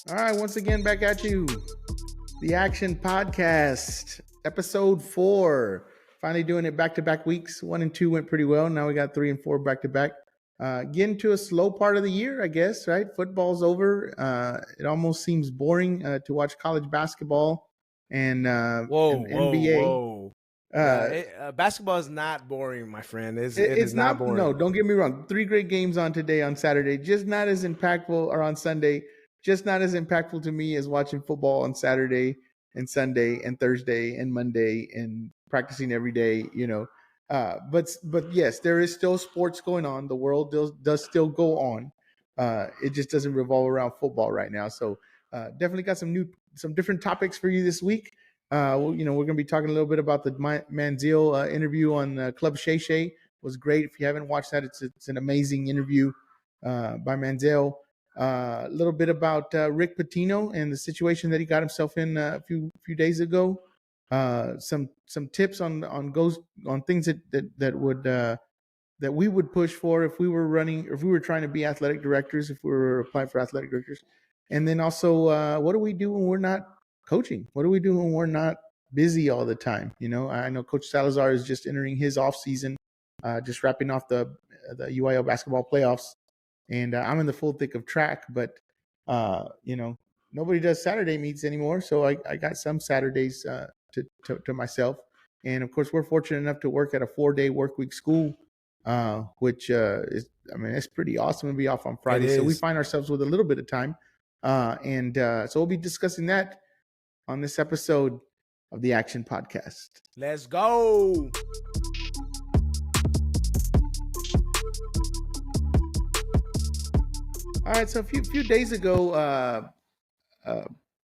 All right, once again, back at you. The Action Podcast, episode 4. Finally doing it back-to-back weeks. 1 and 2 went pretty well. Now we got 3 and 4 back-to-back. Getting to a slow part of the year, I guess, right? Football's over. It almost seems boring to watch college basketball and NBA. Whoa. Basketball is not boring, my friend. It is not boring. No, don't get me wrong. 3 great games on today on Saturday. Just not as impactful, or on Sunday. Just not as impactful to me as watching football on Saturday and Sunday and Thursday and Monday and practicing every day, you know. But yes, there is still sports going on. The world does still go on. It just doesn't revolve around football right now. So definitely got some different topics for you this week. We're going to be talking a little bit about the Manziel interview on Club Shay. Was great. If you haven't watched that, it's an amazing interview by Manziel. A little bit about Rick Patino and the situation that he got himself in a few days ago. Some tips on things that we would push for if we were trying to be athletic directors, if we were applying for athletic directors. And then also, what do we do when we're not coaching? What do we do when we're not busy all the time? You know, I know Coach Salazar is just entering his off season, just wrapping off the UIL basketball playoffs. And I'm in the full thick of track, but nobody does Saturday meets anymore. So I got some Saturdays to myself. And of course, we're fortunate enough to work at a 4-day work week school, which it's pretty awesome to be off on Friday. So we find ourselves with a little bit of time. So we'll be discussing that on this episode of the Action Podcast. Let's go. All right, so a few days ago,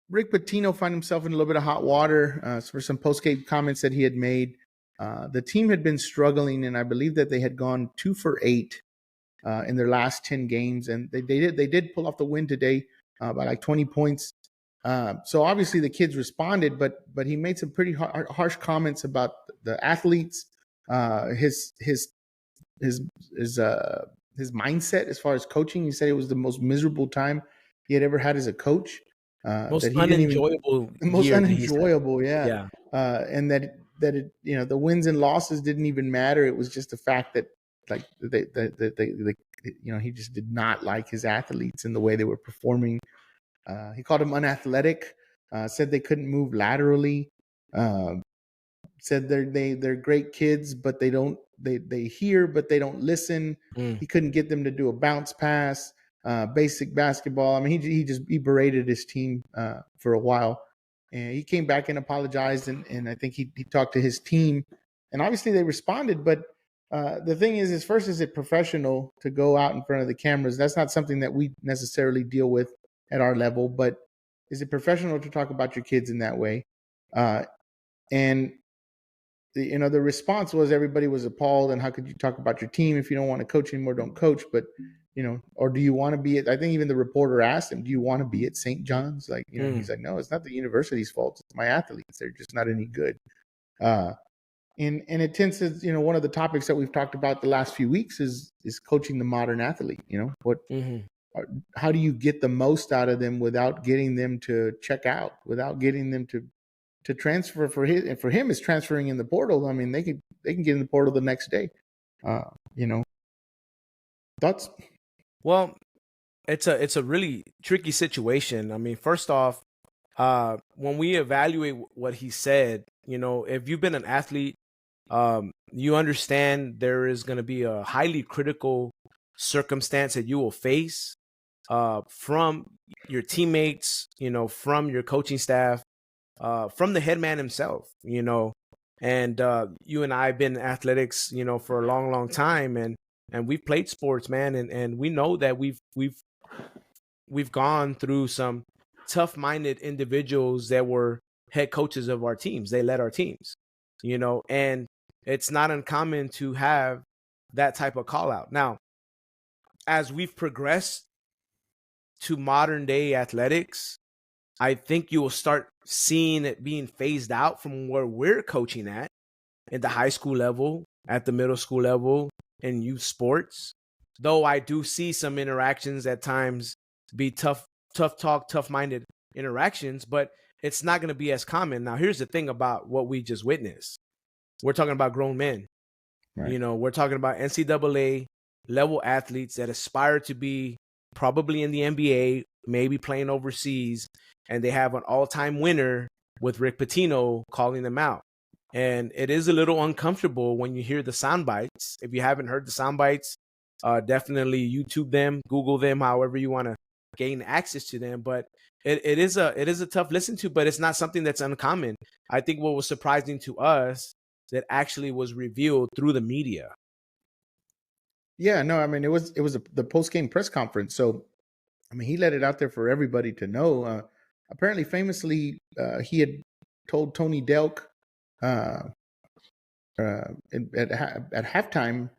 Rick Patino found himself in a little bit of hot water for some post-game comments that he had made. The team had been struggling, and I believe that they had gone 2 for 8 in their last 10 games, and they did pull off the win today by like 20 points. So obviously the kids responded, but he made some pretty harsh comments about the athletes, his mindset as far as coaching. He said it was the most miserable time he had ever had as a coach. Most unenjoyable. Yeah. And that it, the wins and losses didn't even matter. It was just the fact that he just did not like his athletes and the way they were performing. He called them unathletic. Said they couldn't move laterally. Said they're great kids, but they hear, but they don't listen. He couldn't get them to do a bounce pass, basic basketball. I mean, he berated his team for a while, and he came back and apologized. And I think he talked to his team, and obviously they responded. But the thing is first, is it professional to go out in front of the cameras? That's not something that we necessarily deal with at our level, but is it professional to talk about your kids in that way? And the response was everybody was appalled. And how could you talk about your team if you don't want to coach anymore? Don't coach. But or do you want to be at? I think even the reporter asked him, "Do you want to be at St. John's?" He's like, "No, it's not the university's fault. It's my athletes. They're just not any good." And it tends to, one of the topics that we've talked about the last few weeks is coaching the modern athlete. How do you get the most out of them without getting them to check out, without getting them to transfer? For him, it's transferring in the portal. I mean, they can get in the portal the next day. Thoughts? Well, it's a really tricky situation. I mean, first off, when we evaluate what he said, if you've been an athlete, you understand there is going to be a highly critical circumstance that you will face from your teammates, from your coaching staff, from the head man himself, and you and I have been in athletics, for a long, long time, and we've played sports, man, and we know that we've gone through some tough-minded individuals that were head coaches of our teams. They led our teams, and it's not uncommon to have that type of call out. Now, as we've progressed to modern day athletics, I think you will start seeing it being phased out from where we're coaching at the high school level, at the middle school level, in youth sports. Though I do see some interactions at times be tough talk, tough minded interactions, but it's not going to be as common. Now, here's the thing about what we just witnessed. We're talking about grown men. Right. You know, we're talking about NCAA level athletes that aspire to be probably in the NBA, maybe playing overseas, and they have an all-time winner with Rick Pitino calling them out. And it is a little uncomfortable when you hear the sound bites. If you haven't heard the sound bites, definitely YouTube them, Google them, however you want to gain access to them. But it is a tough listen to, but it's not something that's uncommon. I think what was surprising to us that actually was revealed through the media. Yeah, no, I mean it was the post game press conference. So, I mean, he let it out there for everybody to know. Apparently, famously, he had told Tony Delk at halftime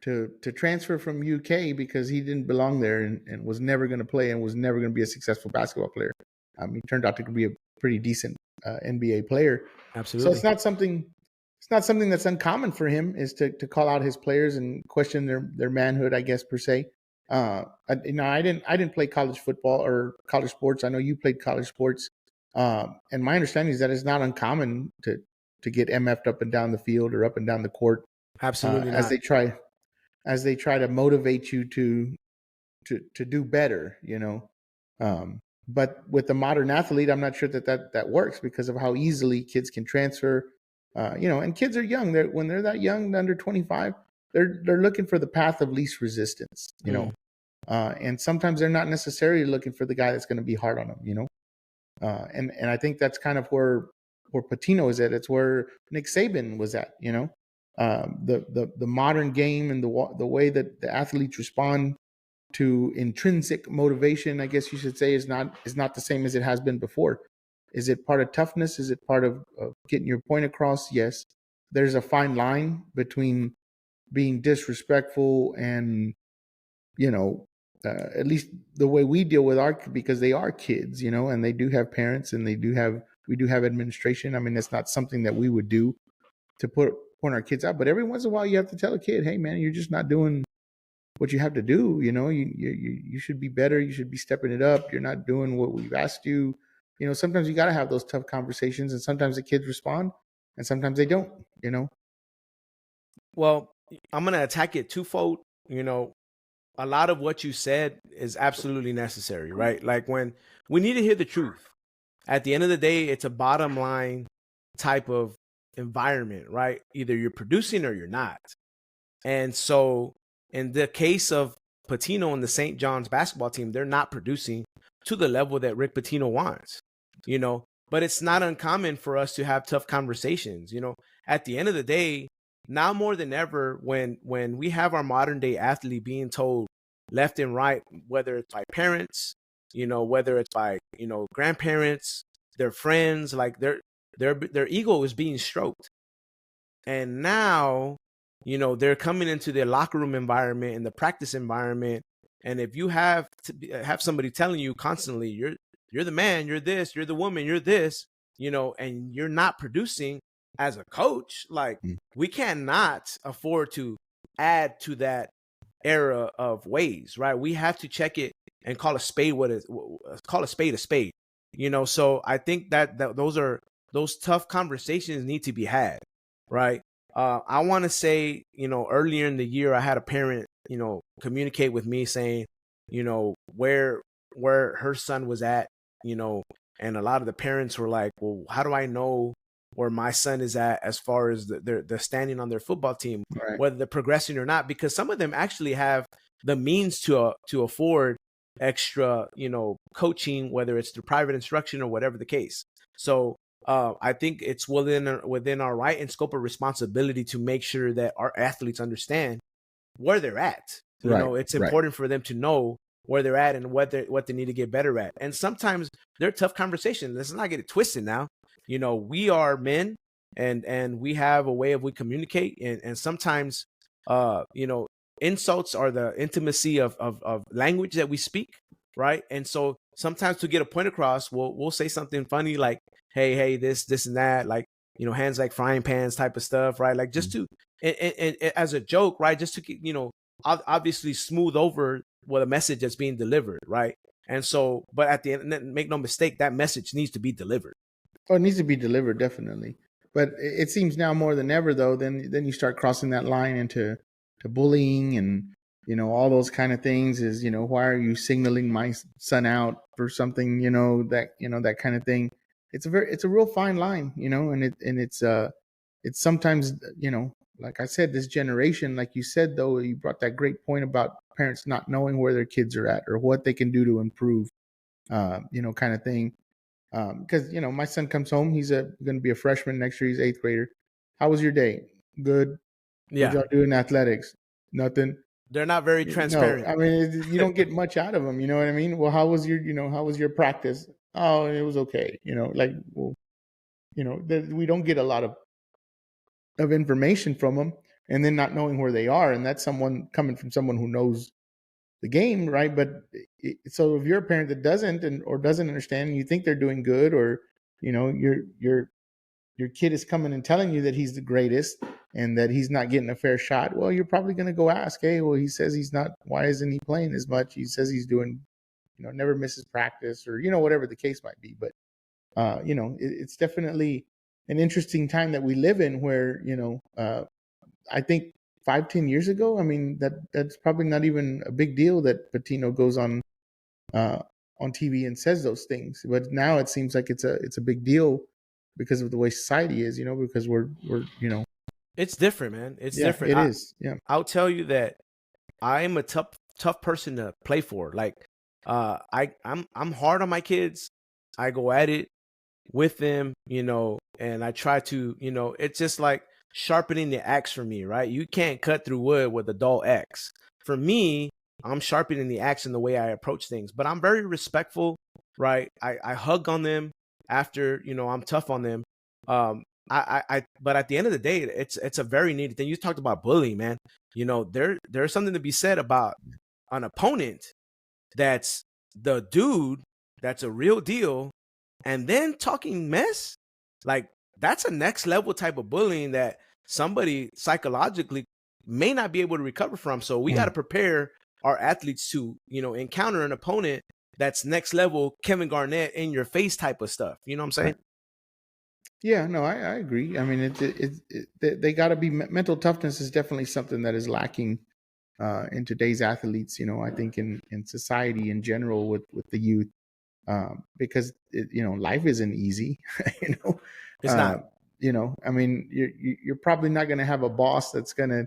to transfer from UK because he didn't belong there and was never going to play and was never going to be a successful basketball player. He turned out to be a pretty decent NBA player. Absolutely. So it's not something that's uncommon for him is to call out his players and question their manhood, I guess, per se. I didn't play college football or college sports. I know you played college sports. And my understanding is that it's not uncommon to get MF'd up and down the field or up and down the court. Absolutely as not. as they try to motivate you to do better, you know. But with the modern athlete, I'm not sure that works because of how easily kids can transfer. And kids are young. When they're that young, under 25, they're looking for the path of least resistance, you know. And sometimes they're not necessarily looking for the guy that's going to be hard on them, you know. And I think that's kind of where Patino is at. It's where Nick Saban was at, you know. The modern game and the way that the athletes respond to intrinsic motivation, I guess you should say, is not the same as it has been before. Is it part of toughness? Is it part of getting your point across? Yes. There's a fine line between being disrespectful and, you know, at least the way we deal with because they are kids, you know, and they do have parents and we do have administration. I mean, it's not something that we would do to point our kids out, but every once in a while you have to tell a kid, hey man, you're just not doing what you have to do. You know, you should be better. You should be stepping it up. You're not doing what we've asked you. You know, sometimes you got to have those tough conversations, and sometimes the kids respond and sometimes they don't, you know. Well, I'm going to attack it twofold. You know, a lot of what you said is absolutely necessary, right? Like when we need to hear the truth. At the end of the day, it's a bottom line type of environment, right? Either you're producing or you're not. And so in the case of Patino and the St. John's basketball team, they're not producing to the level that Rick Pitino wants, you know, but it's not uncommon for us to have tough conversations. You know, at the end of the day, now more than ever, when we have our modern day athlete being told left and right, whether it's by parents, you know, whether it's by, you know, grandparents, their friends, like their ego is being stroked. And now, you know, they're coming into their locker room environment and the practice environment. And if you have somebody telling you constantly, you're the man, you're this, you're the woman, you're this, you know, and you're not producing as a coach, like we cannot afford to add to that era of ways, right? We have to check it and call a spade call a spade, you know. So I think that those tough conversations need to be had, right? I want to say, you know, earlier in the year, I had a parent, you know, communicate with me saying, you know, where her son was at, you know, and a lot of the parents were like, well, how do I know where my son is at as far as they're standing on their football team, right, whether they're progressing or not? Because some of them actually have the means to afford extra, you know, coaching, whether it's through private instruction or whatever the case. So I think it's within our right and scope of responsibility to make sure that our athletes understand where they're at. You know, it's important for them to know where they're at and what they need to get better at. And sometimes they're tough conversations. Let's not get it twisted now. You know, we are men and we have a way of we communicate. And sometimes, you know, insults are the intimacy of language that we speak, right? And so sometimes to get a point across, we'll say something funny like, hey, this and that, like, hands like frying pans type of stuff, right? Like just to and as a joke, right? Just to obviously smooth over what a message that's being delivered, right? And so, but at the end, make no mistake, that message needs to be delivered. Oh, it needs to be delivered, definitely. But it seems now more than ever, though, then you start crossing that line into bullying and all those kind of things. Is why are you signaling my son out for something? That kind of thing. It's a real fine line, it's sometimes like I said, this generation, like you said, though, you brought that great point about parents not knowing where their kids are at or what they can do to improve, kind of thing. Because my son comes home, he's going to be a freshman next year, he's 8th grader. How was your day? Good. What Yeah, y'all do in athletics? Nothing. they're not very No, transparent. I mean, you don't get much out of them. You know what I mean? Well, how was your practice? Oh, it was okay. Like, well, we don't get a lot of information from them, and then not knowing where they are, and that's someone coming from someone who knows the game, right? But so if you're a parent that doesn't or doesn't understand, and you think they're doing good, or your kid is coming and telling you that he's the greatest and that he's not getting a fair shot, well, you're probably going to go ask, hey, well, he says he's not. Why isn't he playing as much? He says he's doing, never misses practice, or whatever the case might be. But it's definitely an interesting time that we live in, where I think 5-10 years ago, I mean, that's probably not even a big deal that Patino goes on TV and says those things. But now it seems like it's a big deal because of the way society is, because we're It's different, man. It's yeah, different. it is. Yeah. I'll tell you that I'm a tough person to play for. Like, I'm hard on my kids. I go at it with them, and I try to, it's just like sharpening the axe for me, right? You can't cut through wood with a dull axe. For me, I'm sharpening the axe in the way I approach things, but I'm very respectful, right? I hug on them after, I'm tough on them. But at the end of the day, it's a very needed thing. You talked about bullying, man. There's something to be said about an opponent that's the dude that's a real deal, and then talking mess. Like, that's a next level type of bullying that somebody psychologically may not be able to recover from. So we got to prepare our athletes to, encounter an opponent that's next level Kevin Garnett in your face type of stuff. You know what I'm saying? Right. Yeah, no, I agree. I mean, they got to be, mental toughness is definitely something that is lacking in today's athletes. I think in society in general with the youth, because life isn't easy. It's not. I mean, you're probably not going to have a boss that's going to,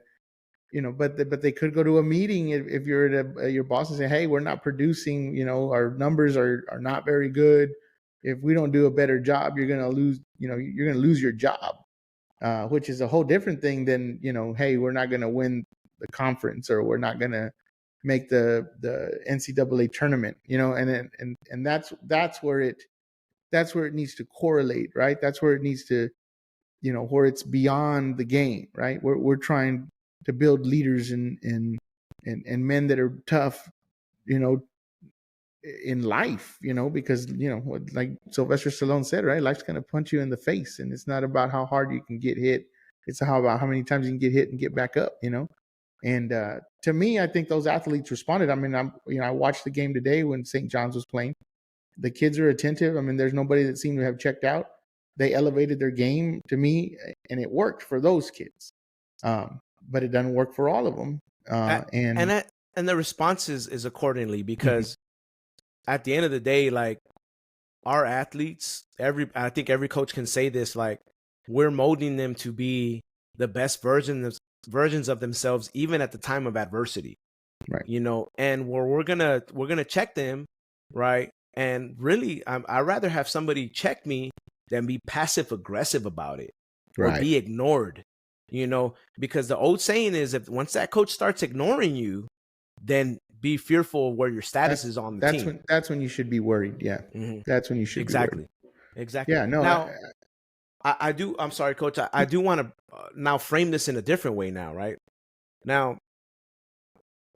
but they could go to a meeting if you're at your boss and say, hey, we're not producing, our numbers are not very good. If we don't do a better job, you're going to lose, you're going to lose your job, which is a whole different thing than, hey, we're not going to win the conference, or we're not going to make the NCAA tournament, and that's where it needs to correlate, right? That's where it needs to, where it's beyond the game, right? We're trying to build leaders and men that are tough, in life, because like Sylvester Stallone said, right? Life's gonna punch you in the face, and it's not about how hard you can get hit. It's about how many times you can get hit and get back up, And to me, I think those athletes responded. I mean, I watched the game today when St. John's was playing. The kids are attentive. I mean, there's nobody that seemed to have checked out. They elevated their game to me, and it worked for those kids. But it doesn't work for all of them. And the response is accordingly, because at the end of the day, like, our athletes, I think every coach can say this, like, we're molding them to be the best versions of themselves, even at the time of adversity, right? And where we're gonna check them, right? And really, I'd rather have somebody check me than be passive aggressive about it, or be ignored, because the old saying is, if once that coach starts ignoring you, then be fearful of where your status is on the team. That's when you should be worried. Yeah. That's when you should be worried. Exactly. Yeah, no. Now, I do. I'm sorry, Coach. I do want to now frame this in a different way now, right? Now,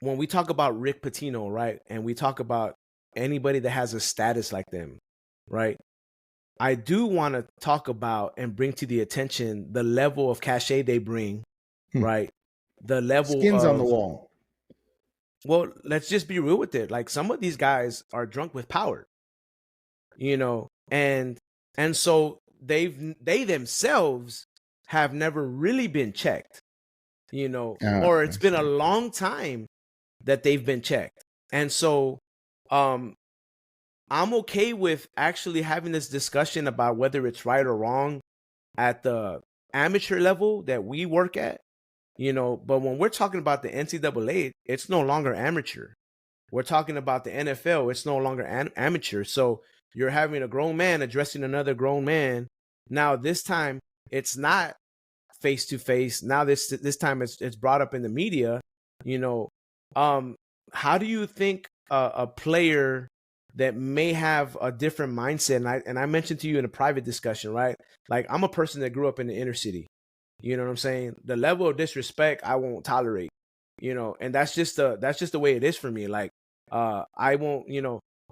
when we talk about Rick Pitino, right, and we talk about anybody that has a status like them, right? I do want to talk about and bring to the attention the level of cachet they bring, right? The level Skins on the of, wall. well, let's just be real with it. Like, some of these guys are drunk with power, and so they themselves have never really been checked, or I it's been a see. long time that they've been checked. And so I'm okay with actually having this discussion about whether it's right or wrong at the amateur level that we work at, but when we're talking about the NCAA, it's no longer amateur. We're talking about the NFL, it's no longer amateur. So you're having a grown man addressing another grown man. Now this time it's not face to face. Now this time it's brought up in the media. You know, how do you think a player that may have a different mindset, and I mentioned to you in a private discussion, right? Like, I'm a person that grew up in the inner city. You know what I'm saying? The level of disrespect I won't tolerate. And that's just the way it is for me. Like, I won't.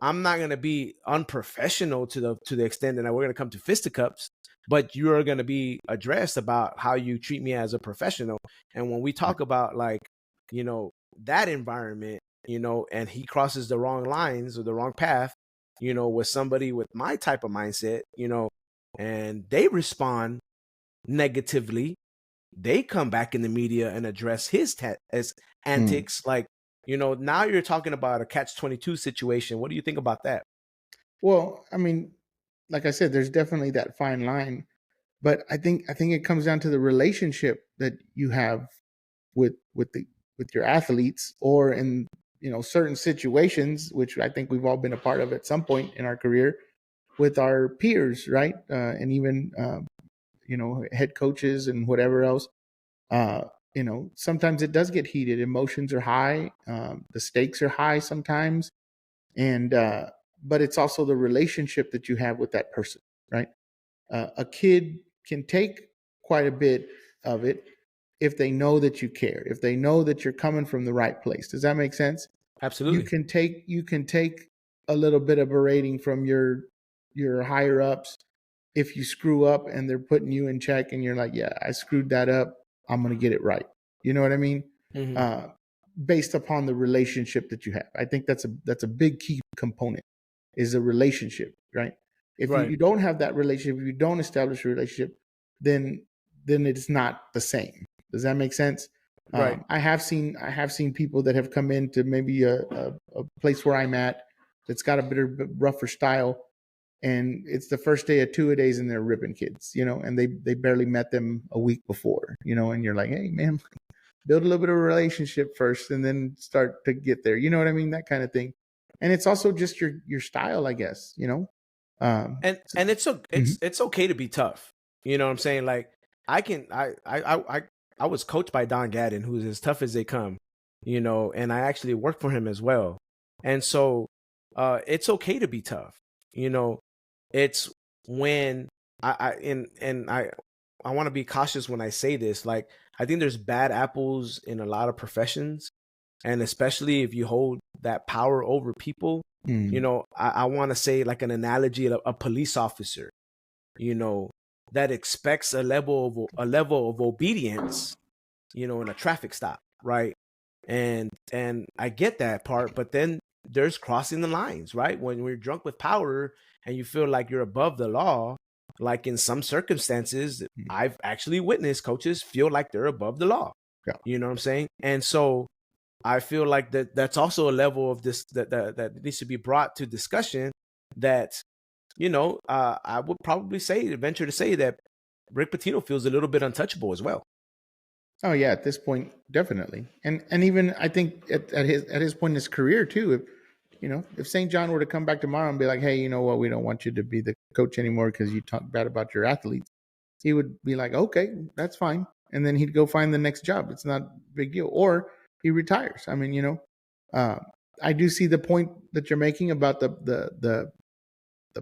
I'm not gonna be unprofessional to the extent that we're gonna come to fisticups, but you're gonna be addressed about how you treat me as a professional. And when we talk about, like, that environment, and he crosses the wrong lines or the wrong path, with somebody with my type of mindset, and they respond negatively, they come back in the media and address his as antics. Like, now you're talking about a catch-22 situation. What do you think about that? Well, I mean, like I said, there's definitely that fine line, but I think it comes down to the relationship that you have with your athletes, or in certain situations, which I think we've all been a part of at some point in our career, with our peers, right? And even head coaches and whatever else. Sometimes it does get heated. Emotions are high. The stakes are high sometimes, and but it's also the relationship that you have with that person, right? A kid can take quite a bit of it if they know that you care, if they know that you're coming from the right place. Does that make sense? You Absolutely. can take a little bit of berating from your higher ups if you screw up and they're putting you in check, and you're like, yeah, I screwed that up, I'm going to get it right. You know what I mean? Mm-hmm. uh, Based upon the relationship that you have, I think that's a big key component, is a relationship, right? If you, Right. you don't have that relationship, if you don't establish a relationship, then it's not the same. Does that make sense? Right. I have seen people that have come into maybe a place where I'm at that's got a bit of rougher style, and it's the first day of two-a-days and they're ripping kids, and they barely met them a week before, and you're like, hey man, build a little bit of a relationship first and then start to get there. You know what I mean? That kind of thing. And it's also just your style, I guess, And Mhm. it's okay to be tough. You know what I'm saying? Like, I was coached by Don Gadden, who's as tough as they come, and I actually worked for him as well. And so it's okay to be tough. You know, it's when I want to be cautious when I say this. Like, I think there's bad apples in a lot of professions, and especially if you hold that power over people. Mm. I want to say, like, an analogy of a police officer, you know, that expects a level of obedience, in a traffic stop, right? And I get that part, but then there's crossing the lines, right? When we're drunk with power and you feel like you're above the law, like in some circumstances, Mm. I've actually witnessed coaches feel like they're above the law. Yeah. You know what I'm saying? And so I feel like that's also a level of this that needs to be brought to discussion. That, I would probably venture to say that Rick Pitino feels a little bit untouchable as well. Oh yeah, at this point, definitely. And even I think at his point in his career too, if St. John were to come back tomorrow and be like, hey, you know what, we don't want you to be the coach anymore because you talk bad about your athletes, he would be like, okay, that's fine. And then he'd go find the next job. It's not a big deal. Or he retires. I mean, uh, I do see the point that you're making about the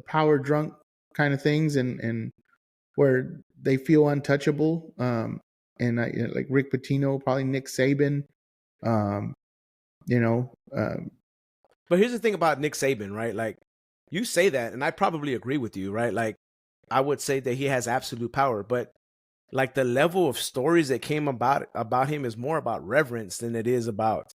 power drunk kind of things, and where they feel untouchable. And like Rick Pitino, probably Nick Saban, um, you know, um, But here's the thing about Nick Saban, right? Like, you say that, and I probably agree with you, right? Like, I would say that he has absolute power, but like the level of stories that came about him is more about reverence than it is about,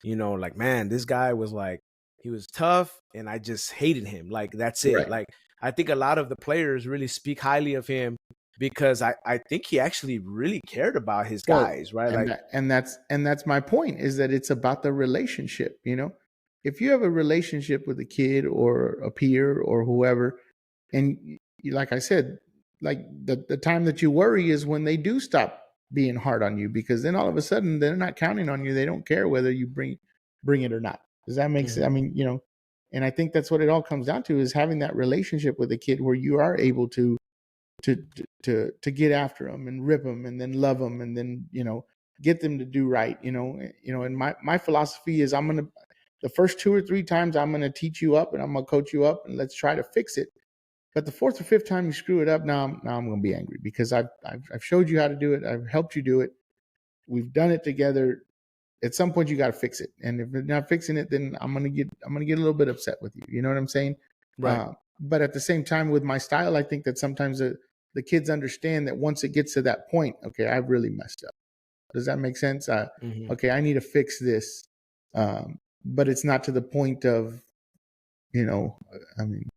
like, man, this guy was like, he was tough and I just hated him. Like, that's it. Right. Like, I think a lot of the players really speak highly of him because I think he actually really cared about his Well, guys, right? Like, that's my point, is that it's about the relationship. If you have a relationship with a kid or a peer or whoever, and like I said, like the time that you worry is when they do stop being hard on you, because then all of a sudden they're not counting on you. They don't care whether you bring it or not. Does that make sense? I mean, and I think that's what it all comes down to, is having that relationship with a kid where you are able to to get after them and rip them and then love them and then get them to do right. And my philosophy is, the first 2 or 3 times I'm gonna teach you up and I'm gonna coach you up and let's try to fix it. But the fourth or fifth time you screw it up, now I'm gonna be angry, because I've showed you how to do it. I've helped you do it. We've done it together. At some point you got to fix it, and if you're not fixing it, then I'm gonna get a little bit upset with you. You know what I'm saying? right. But at the same time, with my style, I think that sometimes the kids understand that once it gets to that point, okay, I've really messed up. Does that make sense? Mhm. Okay, I need to fix this. But it's not to the point of, I mean,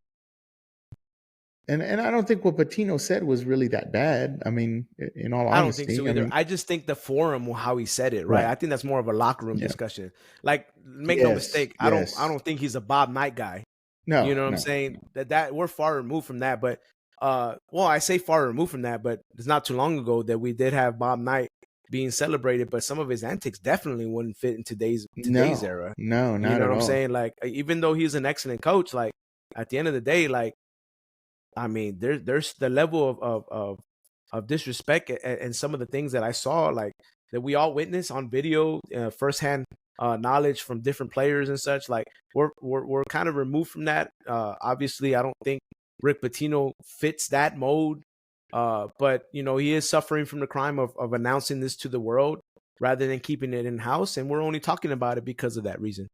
and I don't think what Patino said was really that bad. I mean, in all I don't think honesty, so I either. mean, I just think the forum, how he said it, right? right. I think that's more of a locker room Yeah. discussion. Like, make no Yes. mistake, I Yes. don't think he's a Bob Knight guy. You No. know what I'm No. saying? That we're far removed from that. But well, I say far removed from that, but it's not too long ago that we did have Bob Knight being celebrated, but some of his antics definitely wouldn't fit in today's No. era. No. You Not know at what I'm all. saying? Like, even though he's an excellent coach, like, at the end of the day, like, I mean, there's the level of disrespect and some of the things that I saw, like, that we all witnessed on video, firsthand knowledge from different players and such. Like, we're kind of removed from that. Obviously, I don't think Rick Pitino fits that mode. But he is suffering from the crime of announcing this to the world rather than keeping it in house, and we're only talking about it because of that reason.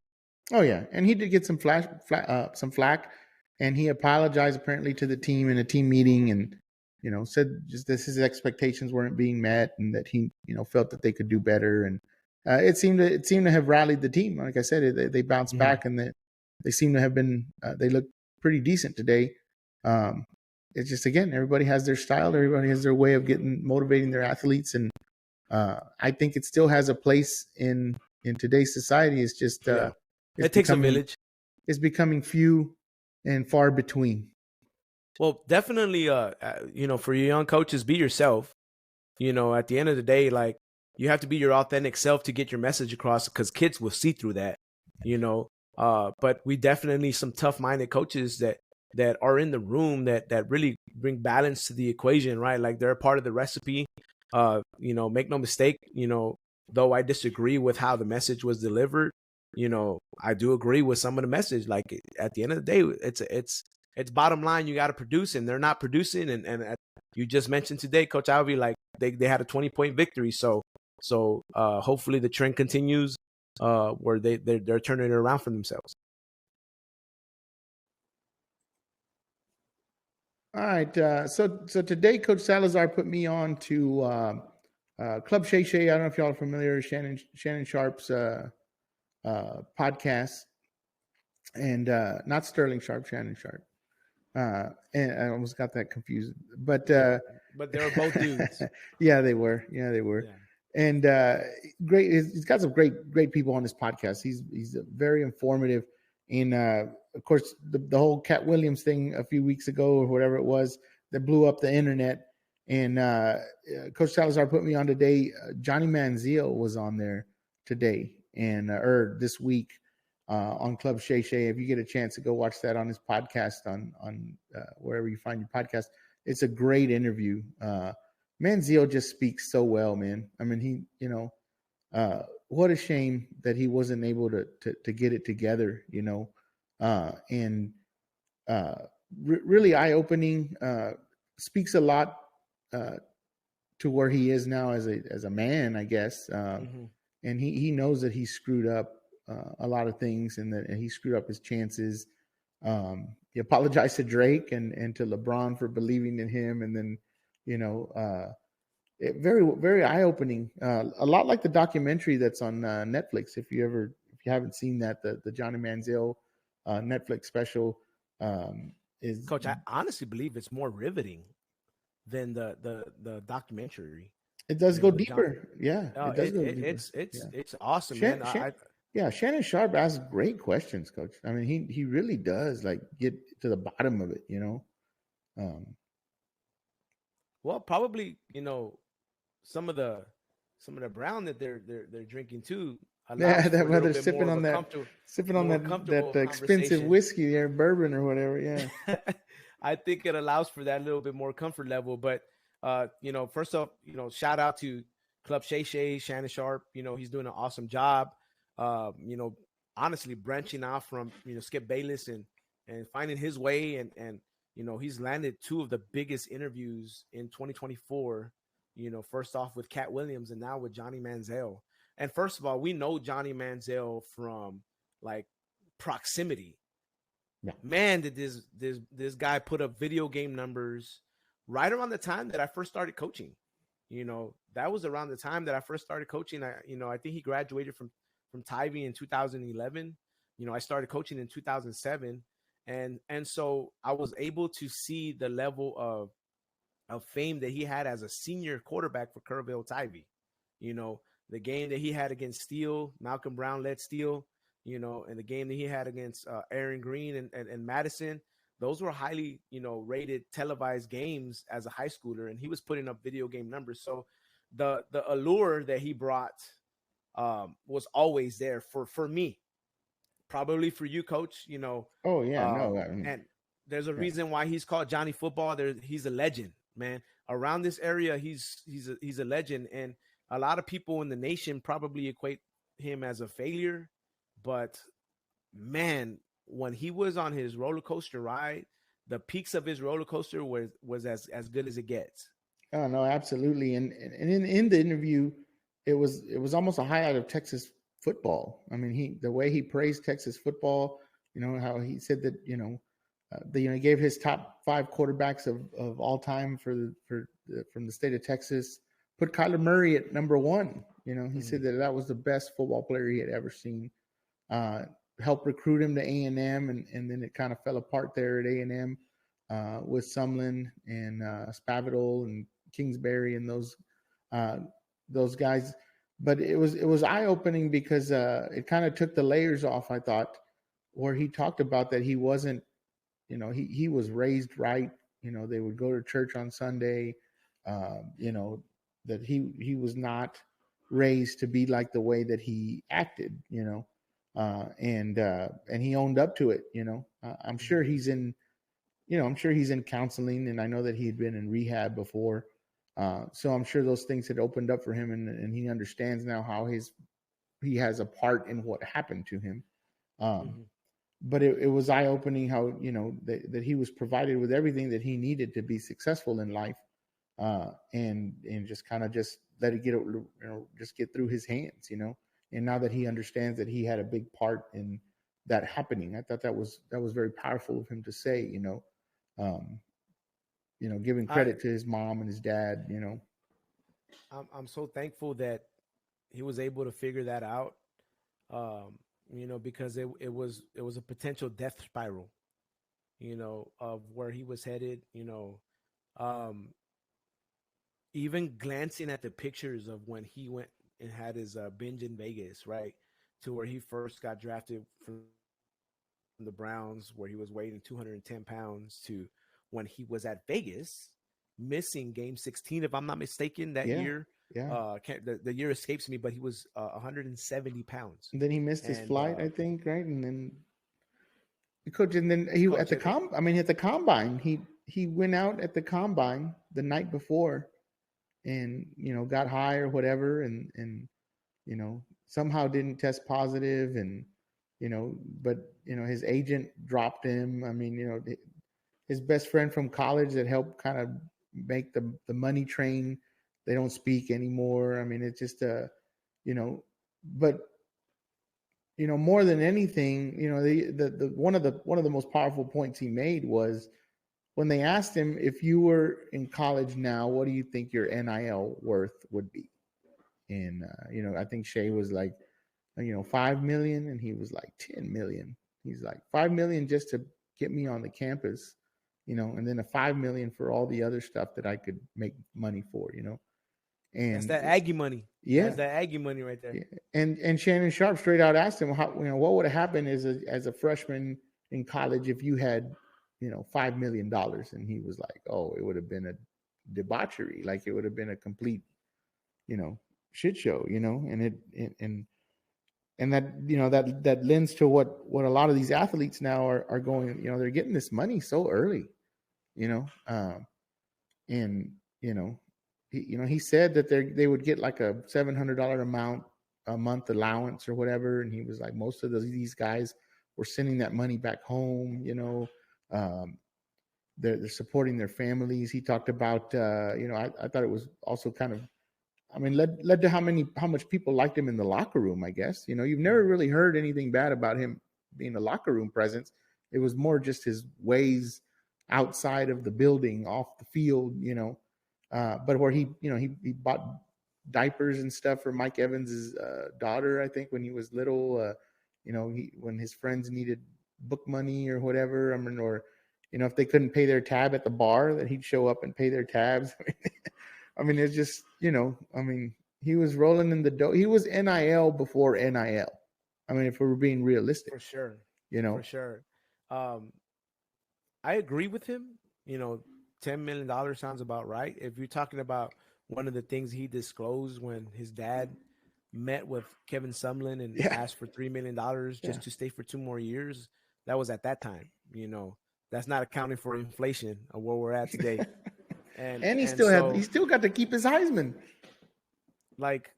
Oh yeah, and he did get some flack, and he apologized apparently to the team in a team meeting, and said just that his expectations weren't being met, and that he felt that they could do better, and it seemed to have rallied the team. Like I said, they bounced Mhm. back, and they seem to have been they look pretty decent today. Um, it's just, again, everybody has their style, everybody has their way of motivating their athletes, and I think it still has a place in today's society. It's just Yeah, it's it takes a becoming village. few and far between. Well, definitely, for your young coaches, be yourself. At the end of the day, like, you have to be your authentic self to get your message across, because kids will see through that. But we definitely need some tough-minded coaches that are in the room that really bring balance to the equation, right? Like, they're a part of the recipe. Make no mistake, though I disagree with how the message was delivered, I do agree with some of the message. Like, at the end of the day, it's bottom line, you got to produce, and they're not producing. And you just mentioned today, Coach Alvey, like, they had a 20-point victory. So hopefully the trend continues, where they're turning it around for themselves. All right. So today, Coach Salazar put me on to Club Shay. I don't know if y'all are familiar. Shannon Sharp's podcast, and not Sterling Sharp, Shannon Sharp. And I almost got that confused, but But they were both dudes. yeah, they were. Yeah, they were. Yeah. And great. He's got some great people on his podcast. He's very informative. And of course, the whole Cat Williams thing a few weeks ago, or whatever it was, that blew up the internet. And Coach Salazar put me on today. Johnny Manziel was on there today, and or this week, on Club Shay. If you get a chance to go watch that on his podcast on wherever you find your podcast, it's a great interview. Manziel just speaks so well, man. I mean, what a shame that he wasn't able to get it together, and really eye opening. Speaks a lot to where he is now as a man, I guess. Mm-hmm. And he knows that he screwed up a lot of things, and that he screwed up his chances. He apologized to Drake and to LeBron for believing in him, and then very very eye opening. A lot like the documentary that's on Netflix. If you haven't seen that, the Johnny Manziel Netflix special is. Coach, I honestly believe it's more riveting than the documentary. It does go deeper. John, Yeah, it does go deeper. It's awesome, man. Shannon Sharp asks great questions, Coach. I mean, he really does like get to the bottom of it, Well, probably some of the brown that they're drinking too. Yeah, that where they're sipping on that expensive whiskey there, bourbon or whatever. Yeah, I think it allows for that little bit more comfort level. But first off, shout out to Club Shay, Shannon Sharp. He's doing an awesome job. Honestly branching out from Skip Bayless and finding his way, and he's landed two of the biggest interviews in 2024. First off with Cat Williams and now with Johnny Manziel. And first of all, we know Johnny Manziel from like proximity. Yeah. Man, did this guy put up video game numbers right around the time that I first started coaching. That was around the time that I first started coaching. I think he graduated from Tybee in 2011. I started coaching in 2007. And so I was able to see the level of fame that he had as a senior quarterback for Kerrville Tybee. The game that he had against Steele, Malcolm Brown led Steele, and the game that he had against Aaron Green and Madison, those were highly, rated televised games as a high schooler, and he was putting up video game numbers. So the allure that he brought was always there for me, probably for you, Coach. Oh yeah, and there's a reason why he's called Johnny Football. He's a legend, man. Around this area, he's a legend, and a lot of people in the nation probably equate him as a failure, but man, when he was on his roller coaster ride, the peaks of his roller coaster was as good as it gets. Oh no, absolutely. And in the interview, it was almost a highlight of Texas football. I mean, the way he praised Texas football, how he said that, he gave his top 5 quarterbacks of all time from the state of Texas, put Kyler Murray at number 1. He said that was the best football player he had ever seen. Helped recruit him to A&M, and then it kind of fell apart there at A&M with Sumlin and Spavital and Kingsbury and those guys. But it was eye-opening because it kind of took the layers off, I thought, where he talked about that he wasn't, he was raised right. They would go to church on Sunday, that he was not raised to be like the way that he acted, and he owned up to it. I'm sure he's in counseling, and I know that he had been in rehab before. So I'm sure those things had opened up for him, and he understands now how he has a part in what happened to him. But it was eye-opening how, that he was provided with everything that he needed to be successful in life, and just kind of just let it just get through his hands, And now that he understands that he had a big part in that happening, I thought that was very powerful of him to say, giving credit to his mom and his dad, I'm so thankful that he was able to figure that out. Because it was a potential death spiral, of where he was headed, even glancing at the pictures of when he went and had his binge in Vegas, right, to where he first got drafted from the Browns, where he was weighing 210 pounds, to when he was at Vegas, missing game 16, if I'm not mistaken, that year. Yeah. The year escapes me, but he was 170 pounds. And then he missed his flight, I think, right? And then coach, and then he at the combine, he went out at the combine the night before, and got high or whatever, and somehow didn't test positive, and but his agent dropped him. I mean, his best friend from college that helped kind of make the money train, they don't speak anymore. I mean, it's just but more than anything, the one of the most powerful points he made was when they asked him, if you were in college now, what do you think your NIL worth would be? And I think Shay was like, 5 million, and he was like 10 million. He's like 5 million just to get me on the campus, and then a 5 million for all the other stuff that I could make money for, That's and that Aggie money. yeah, That's that Aggie money right there. yeah. And Shannon Sharp straight out asked him, how, what would have happened as a freshman in college if you had, $5 million, and he was like, oh, it would have been a debauchery, like it would have been a complete, shit show, and that that lends to what a lot of these athletes now are going, they're getting this money so early, and he said that they would get like a $700 amount a month allowance or whatever, and he was like, most of these guys were sending that money back home, um, they're supporting their families. He talked about I thought it was also kind of, led to how much people liked him in the locker room, I guess. You've never really heard anything bad about him being a locker room presence. It was more just his ways outside of the building, off the field, but where he bought diapers and stuff for Mike Evans's daughter, I think, when he was little, when his friends needed book money or whatever, or, if they couldn't pay their tab at the bar, that he'd show up and pay their tabs. It's just, he was rolling in the dough. He was NIL before NIL. If we were being realistic. For sure. For sure. I agree with him. $10 million sounds about right. If you're talking about one of the things he disclosed when his dad met with Kevin Sumlin and asked for $3 million just to stay for 2 more years, that was at that time. That's not accounting for inflation of where we're at today. And he still got to keep his Heisman. Like,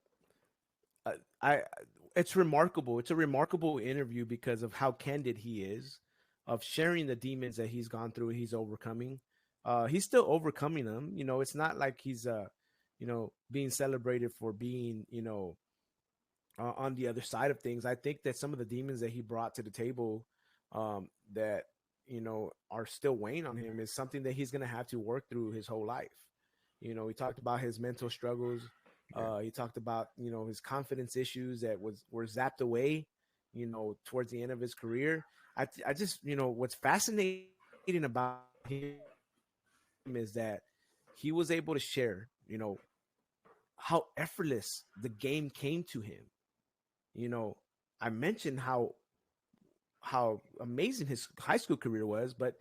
it's remarkable. It's a remarkable interview because of how candid he is, of sharing the demons that he's gone through, he's overcoming. He's still overcoming them. It's not like he's being celebrated for being, on the other side of things. I think that some of the demons that he brought to the table, that are still weighing on him, is something that he's going to have to work through his whole life. He talked about his mental struggles. He talked about, his confidence issues that were zapped away, towards the end of his career. I just, what's fascinating about him is that he was able to share, how effortless the game came to him. I mentioned how amazing his high school career was, but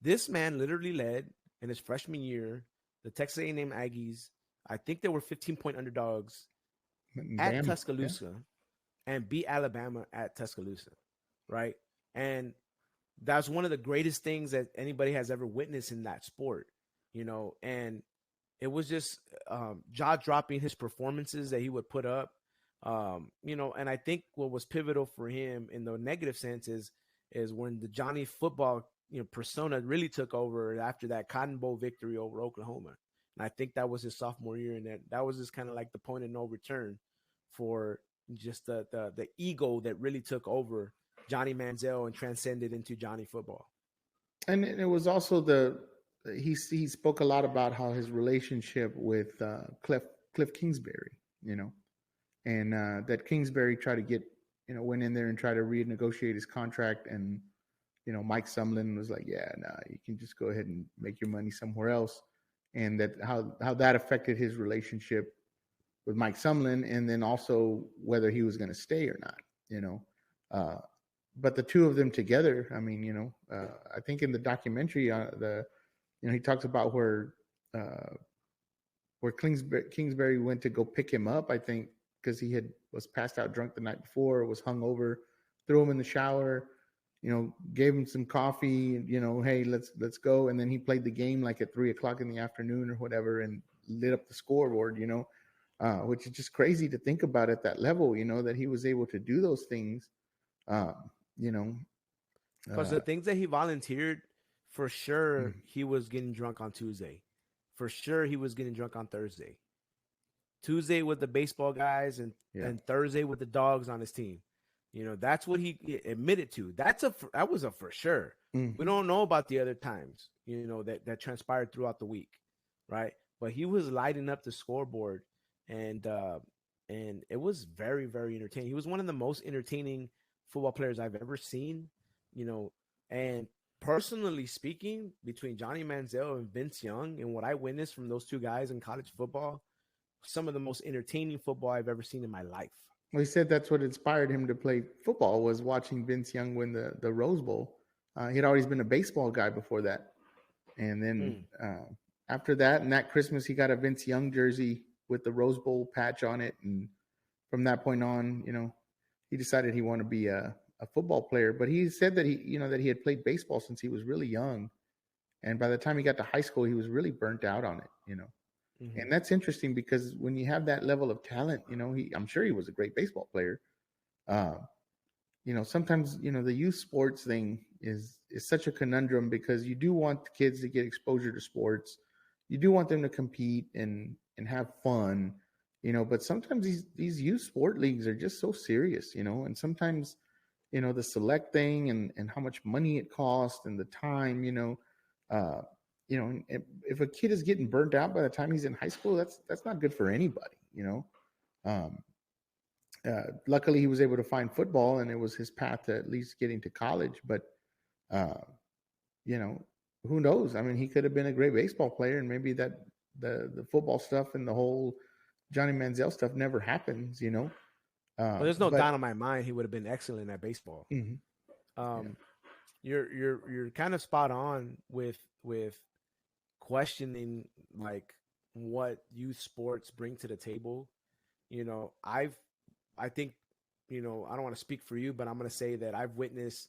this man literally led in his freshman year the Texas A&M Aggies. I think they were 15-point underdogs at Tuscaloosa, and beat Alabama at Tuscaloosa, right? And that's one of the greatest things that anybody has ever witnessed in that sport, and it was just jaw-dropping, his performances that he would put up. And I think what was pivotal for him in the negative sense is when the Johnny football, persona really took over after that Cotton Bowl victory over Oklahoma. And I think that was his sophomore year, and that was just kind of like the point of no return for just the ego that really took over Johnny Manziel and transcended into Johnny football. And it was also he spoke a lot about how his relationship with Cliff Kingsbury, and that Kingsbury tried to get, went in there and tried to renegotiate his contract, and Mike Sumlin was like, yeah, nah, you can just go ahead and make your money somewhere else, and that how that affected his relationship with Mike Sumlin, and then also whether he was going to stay or not, but the two of them together, I think in the documentary, he talks about where Kingsbury went to go pick him up, I think, because he was passed out drunk the night before, was hungover, threw him in the shower, gave him some coffee, hey, let's go. And then he played the game like at 3:00 in the afternoon or whatever, and lit up the scoreboard, which is just crazy to think about at that level, that he was able to do those things, because the things that he volunteered, for sure, he was getting drunk on Tuesday. For sure, he was getting drunk on Thursday. Tuesday with the baseball guys, and Thursday with the dogs on his team. That's what he admitted to. That was a for sure. Mm-hmm. We don't know about the other times, that transpired throughout the week, right? But he was lighting up the scoreboard, and it was very, very entertaining. He was one of the most entertaining football players I've ever seen, and personally speaking, between Johnny Manziel and Vince Young, and what I witnessed from those two guys in college football, some of the most entertaining football I've ever seen in my life. Well, he said that's what inspired him to play football was watching Vince Young win the Rose Bowl. He'd always been a baseball guy before that, and then after that, and that Christmas, he got a Vince Young jersey with the Rose Bowl patch on it, and from that point on, he decided he wanted to be a football player. But he said that he had played baseball since he was really young, and by the time he got to high school, he was really burnt out on it. Mm-hmm. And that's interesting because when you have that level of talent, I'm sure he was a great baseball player. Sometimes, the youth sports thing is such a conundrum because you do want the kids to get exposure to sports. You do want them to compete and have fun, but sometimes these youth sport leagues are just so serious, and sometimes, the select thing and how much money it costs and the time, if a kid is getting burnt out by the time he's in high school, that's not good for anybody, luckily he was able to find football and it was his path to at least getting to college. But, who knows? I mean, he could have been a great baseball player and maybe that the football stuff and the whole Johnny Manziel stuff never happens, Well, there's no doubt in my mind he would have been excellent at baseball. Mm-hmm. You're kind of spot on with questioning like what youth sports bring to the table. I think, I don't want to speak for you, but I'm going to say that I've witnessed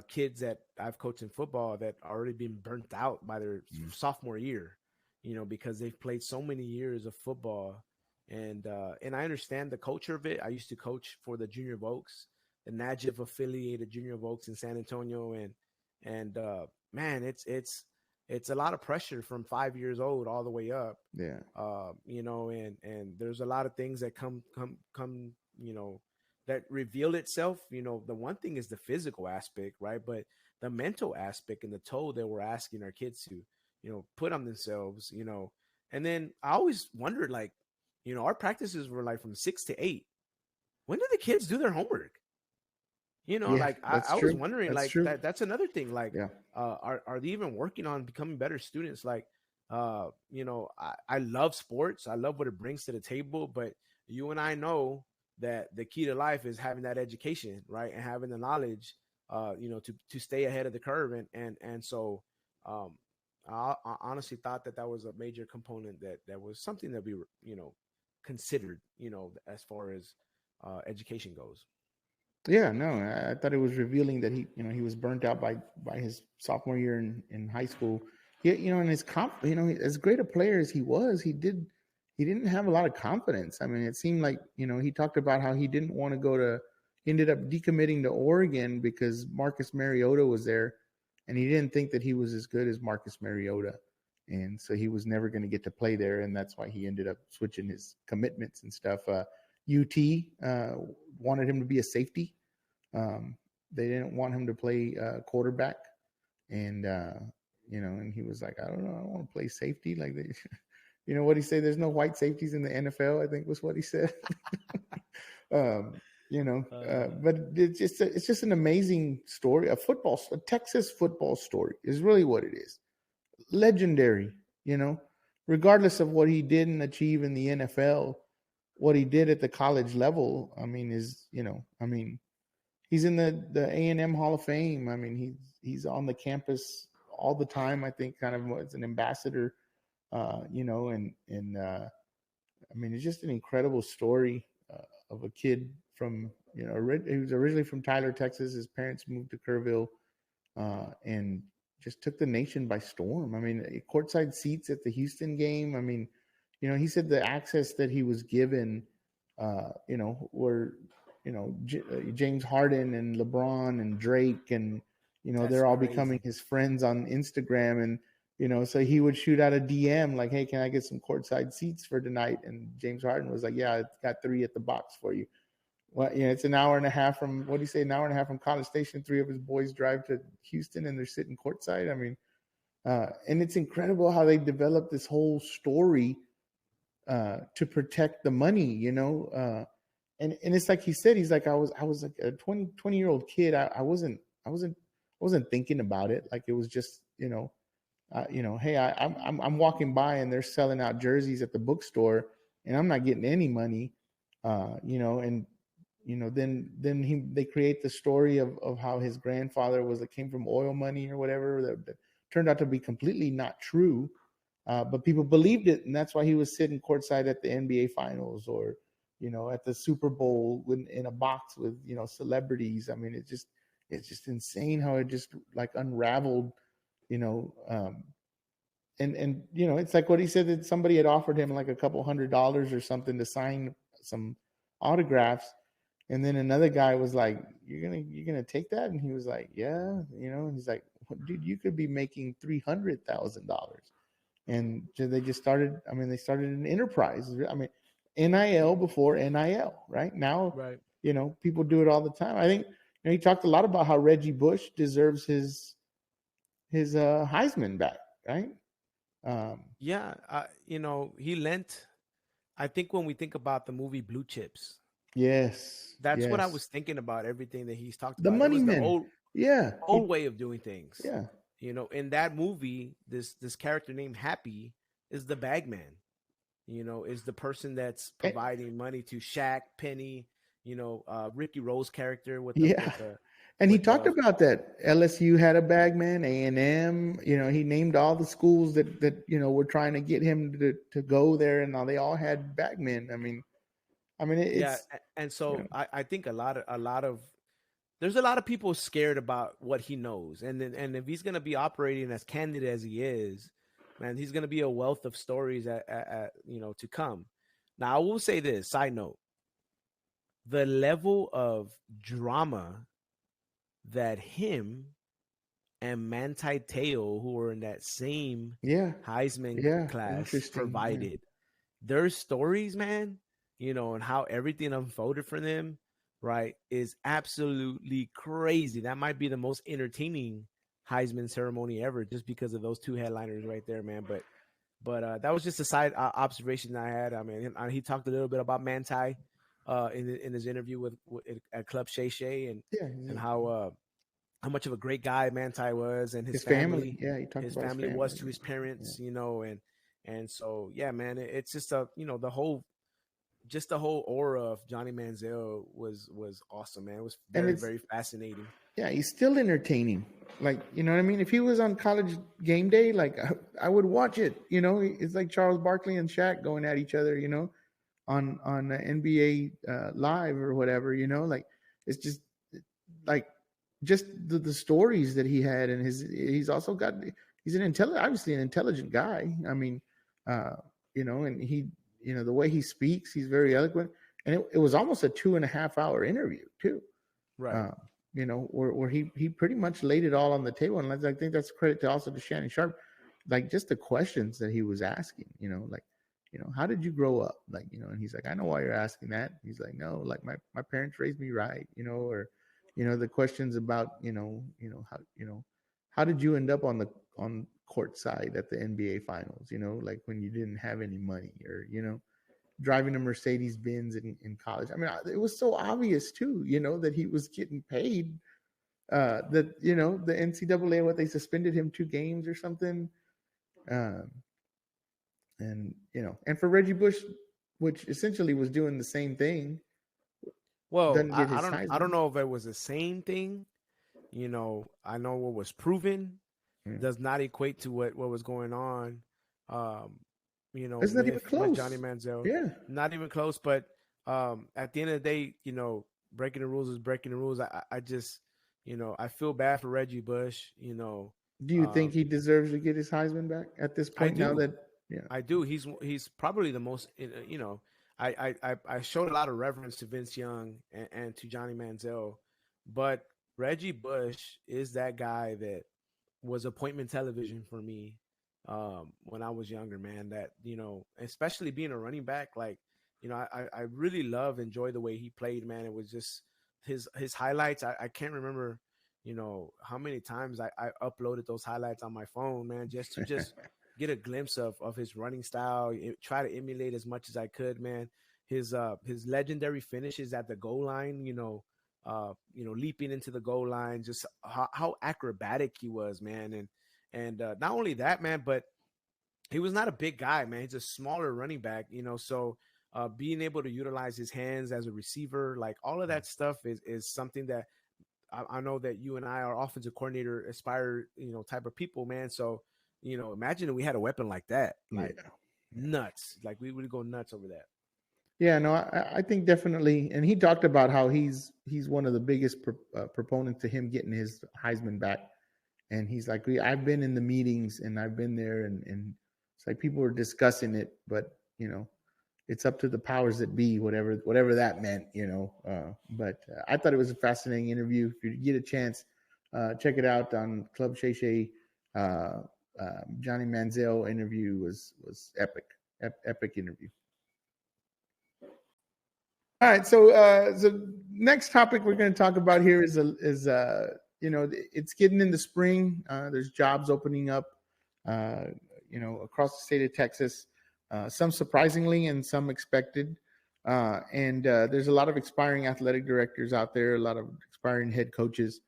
kids that I've coached in football that already been burnt out by their sophomore year, because they've played so many years of football. And I understand the culture of it. I used to coach for the Junior Volks, the Najib affiliated Junior Volks in San Antonio. And man, it's a lot of pressure from 5 years old all the way up. Yeah. And there's a lot of things that come, that reveal itself. The one thing is the physical aspect, right? But the mental aspect and the toll that we're asking our kids to, put on themselves, and then I always wondered, like, our practices were like from 6 to 8. When do the kids do their homework? Like I was wondering, that's like that's another thing. Like, yeah. Are they even working on becoming better students? Like, I love sports. I love what it brings to the table, but you and I know that the key to life is having that education, right? And having the knowledge, to stay ahead of the curve. And so, I honestly thought that was a major component that was something that we were, considered, as far as education goes. Yeah, no, I thought it was revealing that he was burnt out by his sophomore year in high school. And his as great a player as he was, he didn't have a lot of confidence. I mean, it seemed like, he talked about how he didn't want to he ended up decommitting to Oregon because Marcus Mariota was there, and he didn't think that he was as good as Marcus Mariota. And so he was never going to get to play there, and that's why he ended up switching his commitments and stuff. UT wanted him to be a safety. They didn't want him to play quarterback, and and he was like, I don't know, I don't want to play safety. Like they, what he said? There's no white safeties in the NFL, I think was what he said. But it's just an amazing story. A Texas football story is really what it is. Legendary, regardless of what he didn't achieve in the NFL, what he did at the college level, I mean, he's in the A&M Hall of Fame. I mean, he's on the campus all the time. I think kind of as an ambassador, I mean, it's just an incredible story of a kid from, he was originally from Tyler, Texas. His parents moved to Kerrville, and just took the nation by storm. I mean, courtside seats at the Houston game. I mean, he said the access that he was given, were, James Harden and LeBron and Drake and, they're all becoming his friends on Instagram. And, so he would shoot out a DM like, hey, can I get some courtside seats for tonight? And James Harden was like, yeah, I got 3 at the box for you. Well, yeah, it's an hour and a half from, what do you say, an hour and a half from College Station. 3 of his boys drive to Houston and they're sitting courtside. I mean, and it's incredible how they developed this whole story to protect the money, and it's like he said, he's like, I was like a 20-year-old kid. I wasn't thinking about it. Like it was just, hey, I'm walking by and they're selling out jerseys at the bookstore and I'm not getting any money, and then they create the story of how his grandfather came from oil money or whatever that turned out to be completely not true. But people believed it, and that's why he was sitting courtside at the NBA Finals or, at the Super Bowl in a box with celebrities. I mean, it's just insane how it just like unraveled, you know. And it's like what he said, that somebody had offered him like a couple $100 or something to sign some autographs, and then another guy was like, "You're gonna take that?" And he was like, "Yeah," And he's like, "Dude, you could be making $300,000." And they just started. I mean, they started an enterprise. I mean, NIL before NIL, right? Now, Right. People do it all the time. I think he talked a lot about how Reggie Bush deserves his Heisman back, right? Yeah, he lent. I think when we think about the movie Blue Chips, Yes, that's what I yes. was thinking about. Everything that he's talked The about. It Money was the Men. Yeah, old way of doing things. yeah. In that movie, this character named Happy is the bagman. Is the person that's Eh, providing money to Shaq, Penny. Ricky Rose character Yeah. And he with talked the about that. LSU had a bagman, A&M. He named all the schools that were trying to get him to go there, and now they all had bagmen. I mean, yeah, it's and you so know, I think a lot of there's a lot of people scared about what he knows, and if he's gonna be operating as candid as he is, man, he's gonna be a wealth of stories to come. Now, I will say this side note: the level of drama that him and Manti Te'o, who were in that same yeah, Heisman yeah, class, interesting. Yeah. provided. Their stories, man, and how everything unfolded for them, right, is absolutely crazy. That might be the most entertaining Heisman ceremony ever, just because of those two headliners right there, man. But that was just a side observation I had. I mean, he talked a little bit about Manti in his interview with at Club Shay Yeah, and how much of a great guy Manti was, and his family. Yeah, he talked his about his family was family. to his Yeah. parents, and so yeah, man, it's just the whole aura of Johnny Manziel was awesome, man. It was And very, it's very fascinating. yeah, he's still entertaining. Like, you know what I mean? If he was on College Game Day, like I would watch it. It's like Charles Barkley and Shaq going at each other. On NBA Live or whatever. Like it's just like just the stories that he had, and he's also got he's obviously an intelligent guy. I mean, uh, and the way he speaks, he's very eloquent, and it was almost a 2.5 hour interview too. Right. Uh, where he pretty much laid it all on the table, and I think that's credit to also to Shannon Sharp, like just the questions that he was asking. Like, how did you grow up? Like, and he's like, I know why you're asking that. He's like, no, like my parents raised me right, or the questions about how did you end up on court side at the NBA finals, like when you didn't have any money, or driving a Mercedes Benz in college. I mean, it was so obvious too, that he was getting paid. That the NCAA, what, they suspended him 2 games or something. Um, and for Reggie Bush, which essentially was doing the same thing, Well, doesn't get I his don't I don't Heisman. know if it was the same thing. I know what was proven Yeah. does not equate to what was going on. Um, It's not even with Johnny close. Manziel, Yeah. not even close. But at the end of the day, breaking the rules is breaking the rules. I just, I feel bad for Reggie Bush. Do you think Um, he deserves to get his Heisman back at this I point? Now do. that yeah, I do. He's probably the most. I showed a lot of reverence to Vince Young and to Johnny Manziel, but Reggie Bush is that guy that was appointment television for me when I was younger, man. That especially being a running back, like I really enjoy the way he played, man. It was just his highlights. I can't remember, how many times I uploaded those highlights on my phone, man, just to get a glimpse of his running style, try to emulate as much as I could, man. His legendary finishes at the goal line, leaping into the goal line, just how acrobatic he was, man. And not only that, man, but he was not a big guy, man. He's a smaller running back, so being able to utilize his hands as a receiver, like all of that stuff is something that I know that you and I are offensive coordinator aspire, type of people, man. So, imagine if we had a weapon like that, like nuts, like we would go nuts over that. Yeah, no, I think definitely, and he talked about how he's one of the biggest proponents to him getting his Heisman back, and he's like, I've been in the meetings and I've been there, and it's like people are discussing it, but it's up to the powers that be, whatever that meant, But I thought it was a fascinating interview. If you get a chance, check it out on Club Shay. Johnny Manziel interview was epic interview. All right, so the next topic we're going to talk about here is it's getting in the spring. There's jobs opening up, across the state of Texas. Some surprisingly and some expected. And there's a lot of expiring athletic directors out there, a lot of expiring head coaches.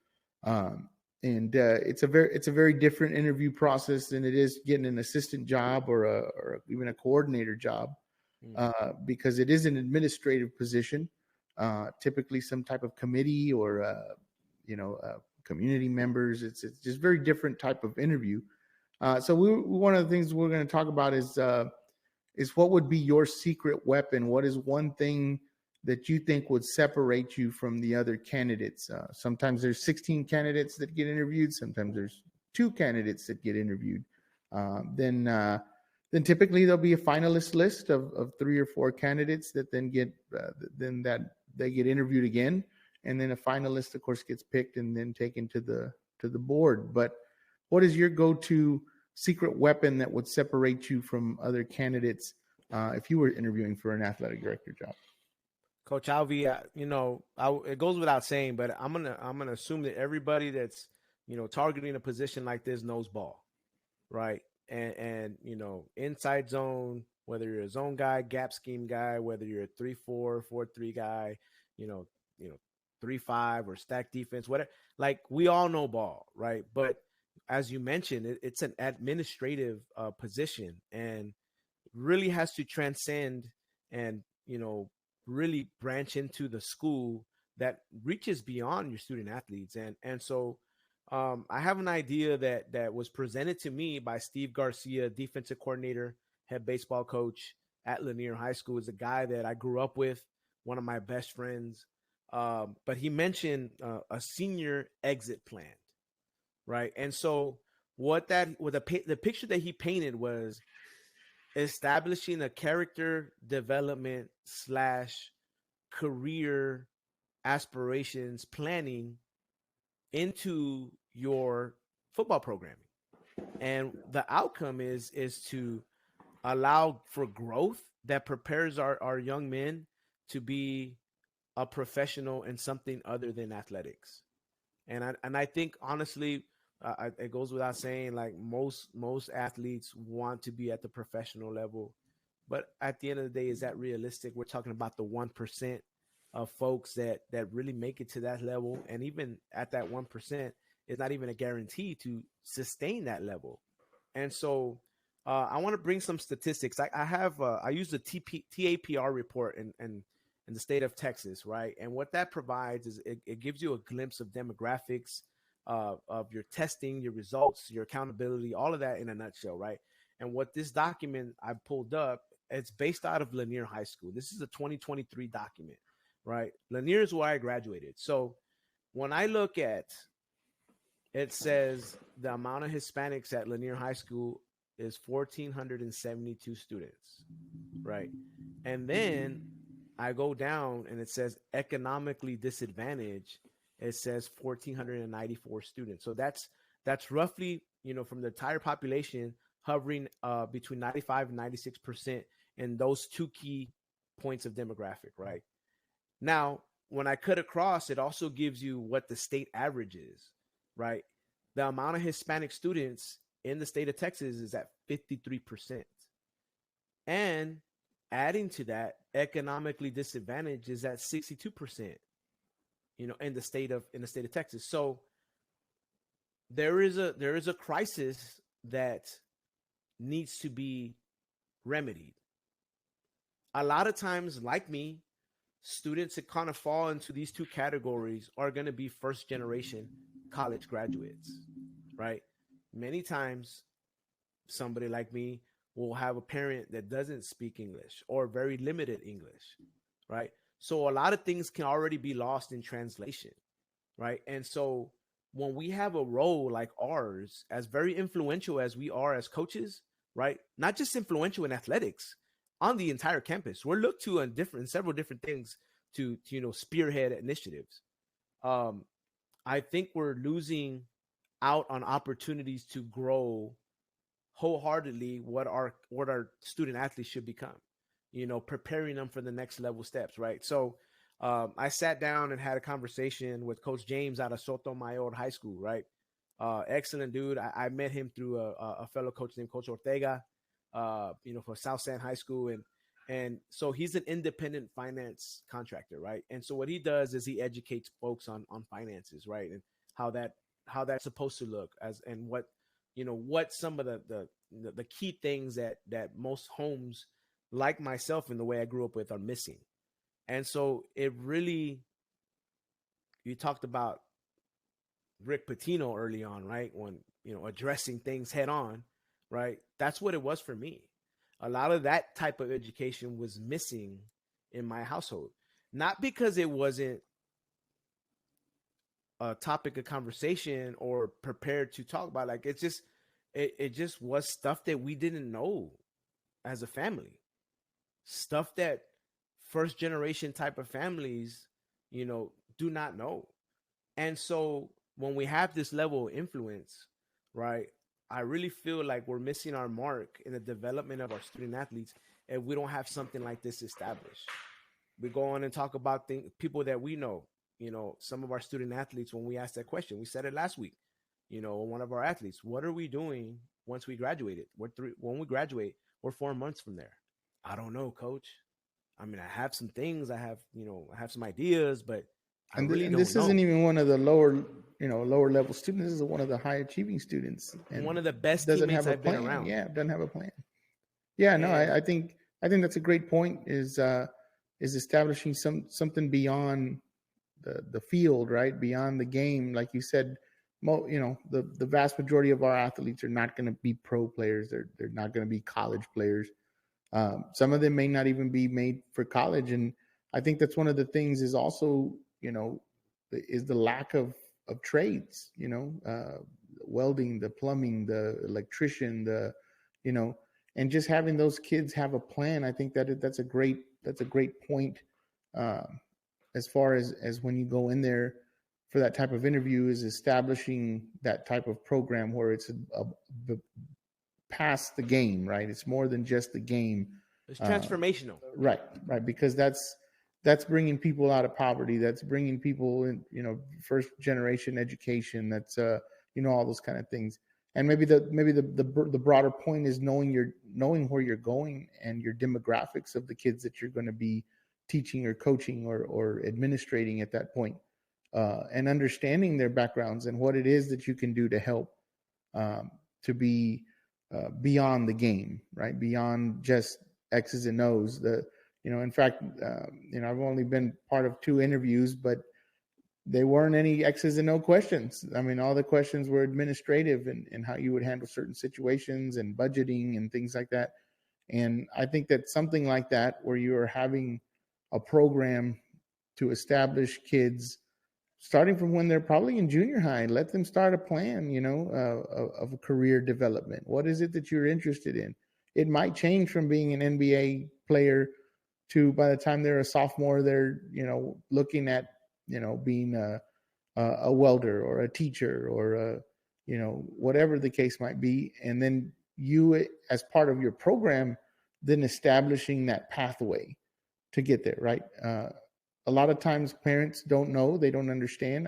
And it's a very different interview process than it is getting an assistant job or even a coordinator job, because it is an administrative position, typically some type of committee or community members. It's just very different type of interview. So one of the things we're going to talk about is what would be your secret weapon? What is one thing that you think would separate you from the other candidates? Sometimes there's 16 candidates that get interviewed. Sometimes there's 2 candidates that get interviewed. Then typically there'll be a finalist list of 3 or 4 candidates that then get interviewed again, and then a finalist, of course, gets picked and then taken to the board. But what is your go-to secret weapon that would separate you from other candidates if you were interviewing for an athletic director job? Coach Alvi, it goes without saying, but I'm gonna assume that everybody that's targeting a position like this knows ball, right? And inside zone, whether you're a zone guy, gap scheme guy, whether you're a 3-4, 4-3 guy, 3-5 or stack defense, whatever. Like, we all know ball, right? But as you mentioned, it's an administrative position, and really has to transcend and really branch into the school that reaches beyond your student athletes. And so I have an idea that was presented to me by Steve Garcia, defensive coordinator, head baseball coach at Lanier High School. Is a guy that I grew up with, one of my best friends. But he mentioned a senior exit plan, right? And so the picture that he painted was establishing a character development / career aspirations planning into your football programming. And the outcome is to allow for growth that prepares our young men to be a professional in something other than athletics. And I think, honestly, it goes without saying, like, most athletes want to be at the professional level, but at the end of the day, is that realistic? We're talking about the 1% of folks that really make it to that level, and even at that 1%, it's not even a guarantee to sustain that level. And so, I want to bring some statistics. I use the TAPR report in the state of Texas, right? And what that provides is it gives you a glimpse of demographics, of your testing, your results, your accountability, all of that in a nutshell, right? And what this document I pulled up, it's based out of Lanier High School. This is a 2023 document, right? Lanier is where I graduated. So when I look at, it says the amount of Hispanics at Lanier High School is 1,472 students, right? And then I go down and it says economically disadvantaged. It says 1,494 students. So that's roughly, from the entire population, hovering between 95 and 96% in those 2 key points of demographic, right? Now, when I cut across, it also gives you what the state average is, right? The amount of Hispanic students in the state of Texas is at 53%. And adding to that, economically disadvantaged is at 62%, in the state of Texas. So there is a crisis that needs to be remedied. A lot of times, like me, students that kind of fall into these two categories are going to be first generation college graduates, right? Many times, somebody like me will have a parent that doesn't speak English or very limited English, right? So a lot of things can already be lost in translation, right? And so when we have a role like ours, as very influential as we are as coaches, right? Not just influential in athletics, on the entire campus, we're looked to in several different things to spearhead initiatives. I think we're losing out on opportunities to grow wholeheartedly what our student athletes should become, preparing them for the next level steps, right? So I sat down and had a conversation with Coach James out of Sotomayor High School, right? Excellent dude. I met him through a fellow coach named Coach Ortega, for South San High School. And so he's an independent finance contractor, right? And so what he does is he educates folks on finances, right? And how that's supposed to look and what some of the key things that most homes like myself and the way I grew up with are missing. And so it really, you talked about Rick Patino early on, right? When, addressing things head on, right? That's what it was for me. A lot of that type of education was missing in my household, not because it wasn't a topic of conversation or prepared to talk about. Like, it just was stuff that we didn't know as a family, stuff that first generation type of families, do not know. And so when we have this level of influence, right, I really feel like we're missing our mark in the development of our student athletes if we don't have something like this established. We go on and talk about people that we know, some of our student athletes. When we asked that question, we said it last week, one of our athletes, what are we doing once we graduated? When we graduate, we're 4 months from there. I don't know, coach. I mean, I have some things, I have some ideas, but I really don't know. This isn't even one of the lower level students. This is one of the high achieving students. And one of the best teammates I've been around. Yeah, doesn't have a plan. Yeah, no, I think that's a great point, is establishing something beyond the field, right? Beyond the game. Like you said, the vast majority of our athletes are not going to be pro players. They're not going to be college players. Some of them may not even be made for college. And I think that's one of the things is also, is the lack of trades, welding, the plumbing, the electrician, and just having those kids have a plan. I think that's a great point. As far as when you go in there for that type of interview, is establishing that type of program where it's past the game, right? It's more than just the game. It's transformational. Right. Because that's bringing people out of poverty. That's bringing people in, first generation education. That's, all those kind of things. And maybe the broader point is knowing where you're going and your demographics of the kids that you're going to be teaching or coaching or administrating at that point, and understanding their backgrounds and what it is that you can do to help, to be beyond the game, right? Beyond just X's and O's. In fact, I've only been part of 2 interviews, but there weren't any X's and O questions. I mean, all the questions were administrative and how you would handle certain situations and budgeting and things like that. And I think that something like that, where you are having a program to establish kids starting from when they're probably in junior high, let them start a plan, of a career development. What is it that you're interested in? It might change from being an NBA player to, by the time they're a sophomore, they're, looking at, being a welder or a teacher or whatever the case might be. And then you, as part of your program, then establishing that pathway to get there, right? A lot of times parents don't know, they don't understand.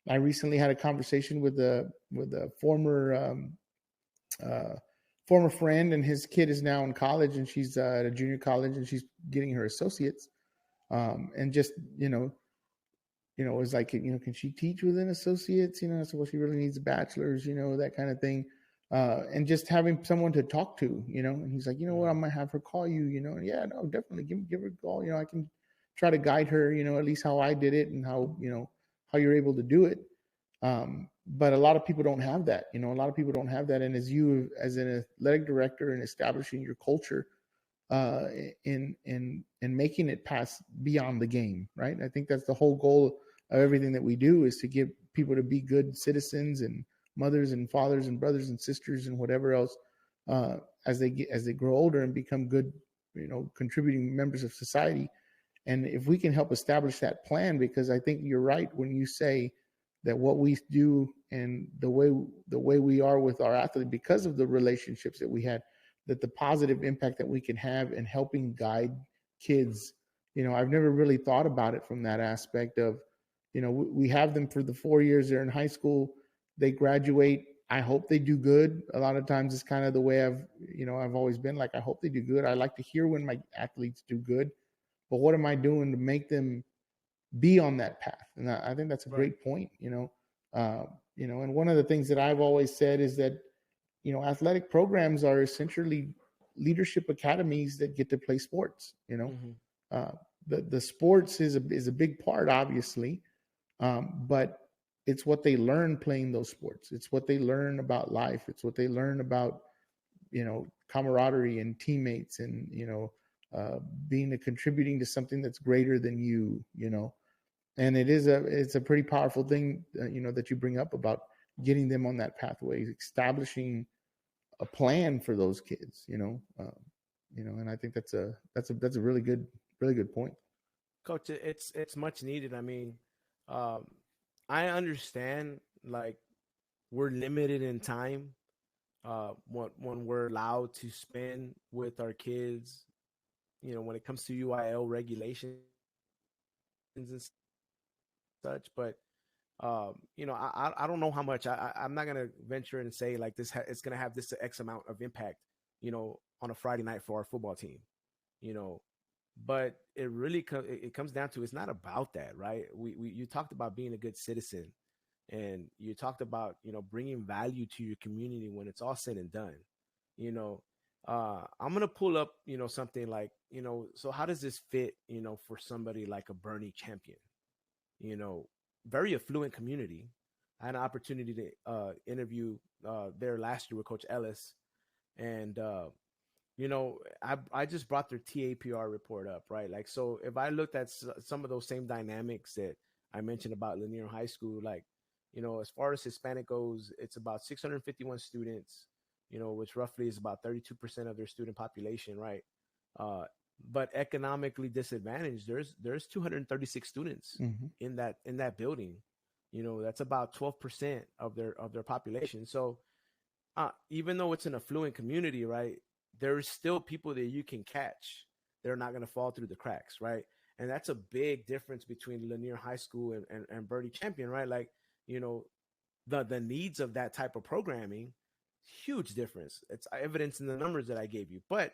I recently had a conversation with a former friend, and his kid is now in college, and she's at a junior college, and she's getting her associates. And just it was like, can she teach with an associates? So well, she really needs a bachelor's, that kind of thing. And just having someone to talk to, and he's like, what, I'm gonna have her call you, and yeah, no, definitely give her a call. I can try to guide her, at least how I did it and how you're able to do it. But a lot of people don't have that. A lot of people don't have that. And as you, as an athletic director and establishing your culture, in making it pass beyond the game, right? I think that's the whole goal of everything that we do, is to get people to be good citizens and mothers and fathers and brothers and sisters and whatever else, as they grow older and become good, contributing members of society. And if we can help establish that plan, because I think you're right when you say that what we do and the way we are with our athlete, because of the relationships that we had, that the positive impact that we can have in helping guide kids. I've never really thought about it from that aspect of, we have them for the 4 years they're in high school, they graduate. I hope they do good. A lot of times it's kind of the way I've always been, like, I hope they do good. I like to hear when my athletes do good, but what am I doing to make them be on that path? And I think that's a great point, and one of the things that I've always said is that, athletic programs are essentially leadership academies that get to play sports. The sports is a big part, obviously, but it's what they learn playing those sports. It's what they learn about life. It's what they learn about, camaraderie and teammates, and being contributing to something that's greater than you. And it's a pretty powerful thing, that you bring up about getting them on that pathway, establishing a plan for those kids, and I think that's a really good point. Coach. It's much needed. I mean, I understand, like, we're limited in time, when we're allowed to spend with our kids, when it comes to UIL regulations and such. But I don't know how much. I'm not gonna venture and say, like, this it's gonna have this X amount of impact, on a Friday night for our football team, you know. But it really it comes down to, it's not about that, right? You talked about being a good citizen, and you talked about, bringing value to your community when it's all said and done. You know, I'm gonna pull up, something like, so how does this fit, for somebody like a Bernie Champion? You know, very affluent community. I had an opportunity to interview there last year with Coach Ellis, and I just brought their TAPR report up, right? Like, so if I looked at some of those same dynamics that I mentioned about Lanier High School, like, as far as Hispanic goes, it's about 651 students, which roughly is about 32% of their student population, right? But economically disadvantaged, there's 236 students in that building. That's about 12% of their population. So even though it's an affluent community, right, there's still people that you can catch. They're not going to fall through the cracks, right? And that's a big difference between Lanier High School and Bernie Champion, right? Like, the needs of that type of programming, huge difference. It's evidence in the numbers that I gave you, but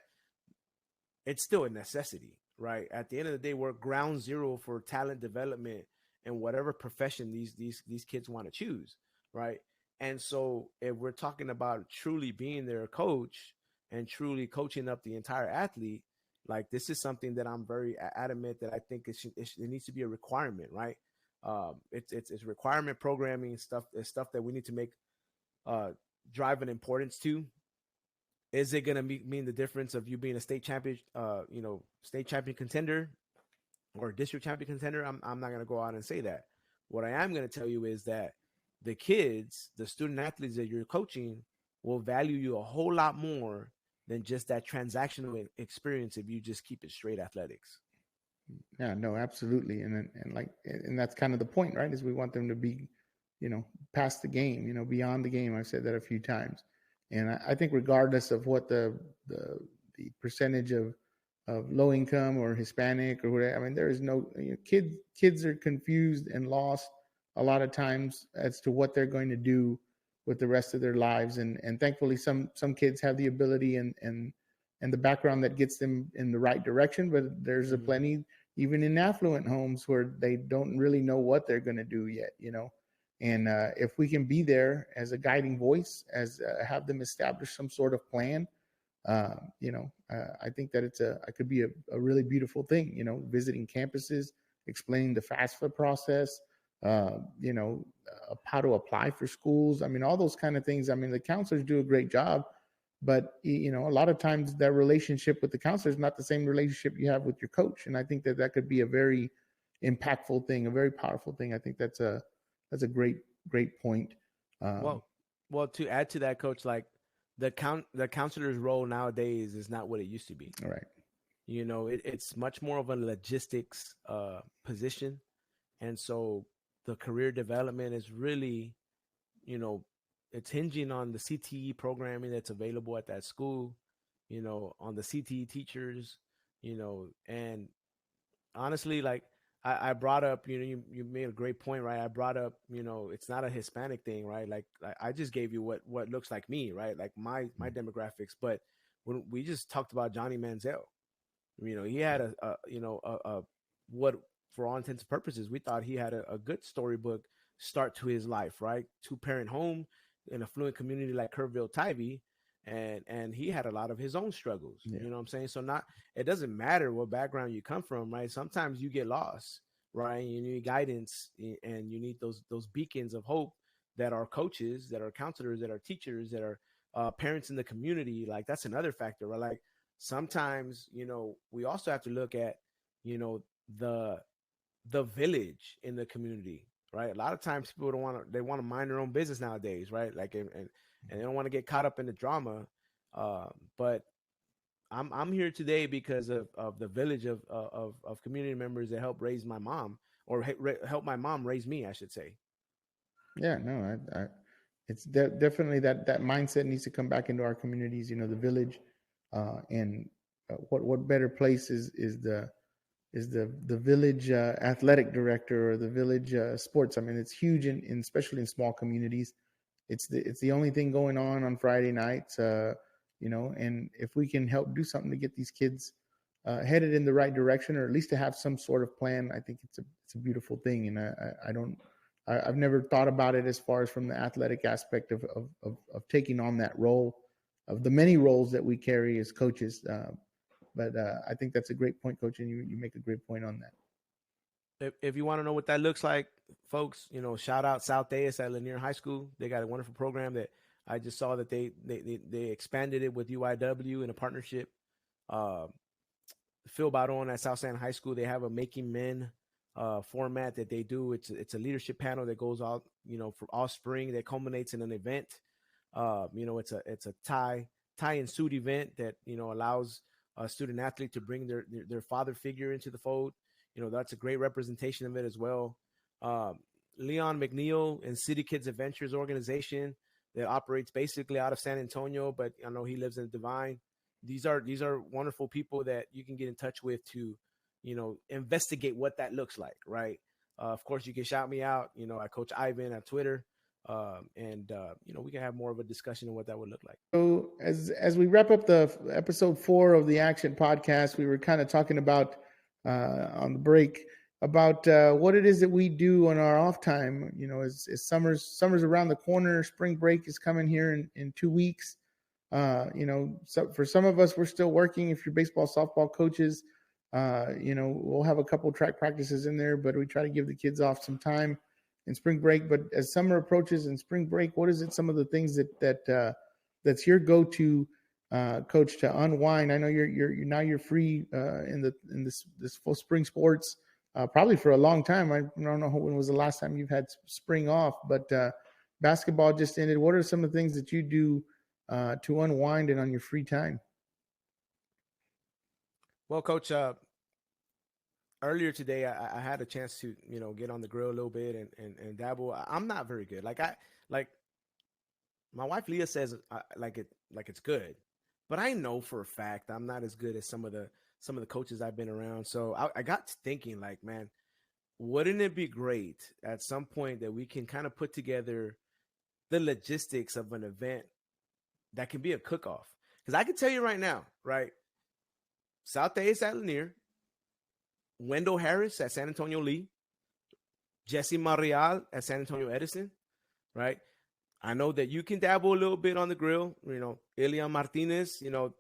it's still a necessity, right? At the end of the day, we're ground zero for talent development and whatever profession these kids want to choose, right? And so if we're talking about truly being their coach and truly coaching up the entire athlete, like, this is something that I'm very adamant that I think it needs to be a requirement, right? It's requirement programming stuff. It's stuff that we need to make drive an importance to. Is it going to mean the difference of you being a state champion, state champion contender or district champion contender? I'm not going to go out and say that. What I am going to tell you is that the kids, the student athletes that you're coaching, will value you a whole lot more than just that transactional experience if you just keep it straight athletics. Yeah, no, absolutely. And that's kind of the point, right? Is we want them to be, past the game, beyond the game. I've said that a few times. And I think regardless of what the percentage of low income or Hispanic or whatever. I mean, there is no kids are confused and lost a lot of times as to what they're going to do with the rest of their lives. And thankfully, some kids have the ability and the background that gets them in the right direction. But there's a plenty even in affluent homes where they don't really know what they're going to do yet. And if we can be there as a guiding voice, as have them establish some sort of plan, I think that it could be a really beautiful thing, visiting campuses, explaining the FAFSA process, how to apply for schools. I mean, all those kind of things. I mean, the counselors do a great job, but a lot of times that relationship with the counselor is not the same relationship you have with your coach. And I think that could be a very impactful thing, a very powerful thing. I think that's a great point. Well, to add to that, Coach, like the counselor's role nowadays is not what it used to be. All right. It's much more of a logistics position, and so the career development is really, it's hinging on the CTE programming that's available at that school, on the CTE teachers, and honestly, like I brought up, you made a great point, right? I brought up, it's not a Hispanic thing, right? Like I just gave you what looks like me, right? Like my demographics. But when we just talked about Johnny Manziel, he had a what for all intents and purposes, we thought he had a good storybook start to his life, right? 2-parent home in a fluent community like Kerrville, Tybee. And he had a lot of his own struggles. You know what I'm saying? So it doesn't matter what background you come from, right? Sometimes you get lost, right? You need guidance, and you need those beacons of hope that are coaches, that are counselors, that are teachers, that are parents in the community. Like that's another factor, right? Like sometimes, we also have to look at, the village in the community, right? A lot of times people they want to mind their own business nowadays, right? Like, and they don't want to get caught up in the drama. But I'm here today because of the village of community members that helped raise my mom, or help my mom raise me, I should say. Yeah, no, it's definitely that mindset needs to come back into our communities. The village, and what better place is the village athletic director or the village sports. I mean, it's huge in especially in small communities. It's the only thing going on Friday nights, and if we can help do something to get these kids headed in the right direction, or at least to have some sort of plan, I think it's a beautiful thing. And I've never thought about it as far as from the athletic aspect of taking on that role, of the many roles that we carry as coaches. But I think that's a great point, Coach, and you make a great point on that. If you want to know what that looks like, folks, shout out South Dayas at Lanier High School. They got a wonderful program that I just saw that they expanded it with UIW in a partnership. Phil Baron at South San High School, they have a Making Men format that they do. It's a leadership panel that goes out, for all spring, that culminates in an event. It's a tie and suit event that allows a student athlete to bring their father figure into the fold. That's a great representation of it as well. Leon McNeil and City Kids Adventures organization that operates basically out of San Antonio, but I know he lives in Divine. These are wonderful people that you can get in touch with to, investigate what that looks like, right? Of course, you can shout me out. I coach Yvan on Twitter, and we can have more of a discussion on what that would look like. So as we wrap up the episode 4 of the Action Podcast, we were kind of talking about on the break about what it is that we do on our off time. As summer's around the corner, spring break is coming here in 2 weeks. So for some of us, we're still working. If you're baseball, softball coaches, we'll have a couple track practices in there, but we try to give the kids off some time in spring break. But as summer approaches and spring break, what is it? Some of the things that's your go-to, coach, to unwind? I know you're free in this full spring sports, probably for a long time. I don't know when was the last time you've had spring off, but basketball just ended. What are some of the things that you do to unwind and on your free time? Well, Coach, earlier today, I had a chance to, get on the grill a little bit and dabble. I'm not very good. Like my wife Leah says, it's good, but I know for a fact I'm not as good as some of the some of the coaches I've been around. So I got to thinking, like, man, wouldn't it be great at some point that we can kind of put together the logistics of an event that can be a cook-off? Because I can tell you right now, right? South A is at Lanier, Wendell Harris at San Antonio Lee, Jesse Marial at San Antonio Edison, right? I know that you can dabble a little bit on the grill. You know, Elian Martinez, you know,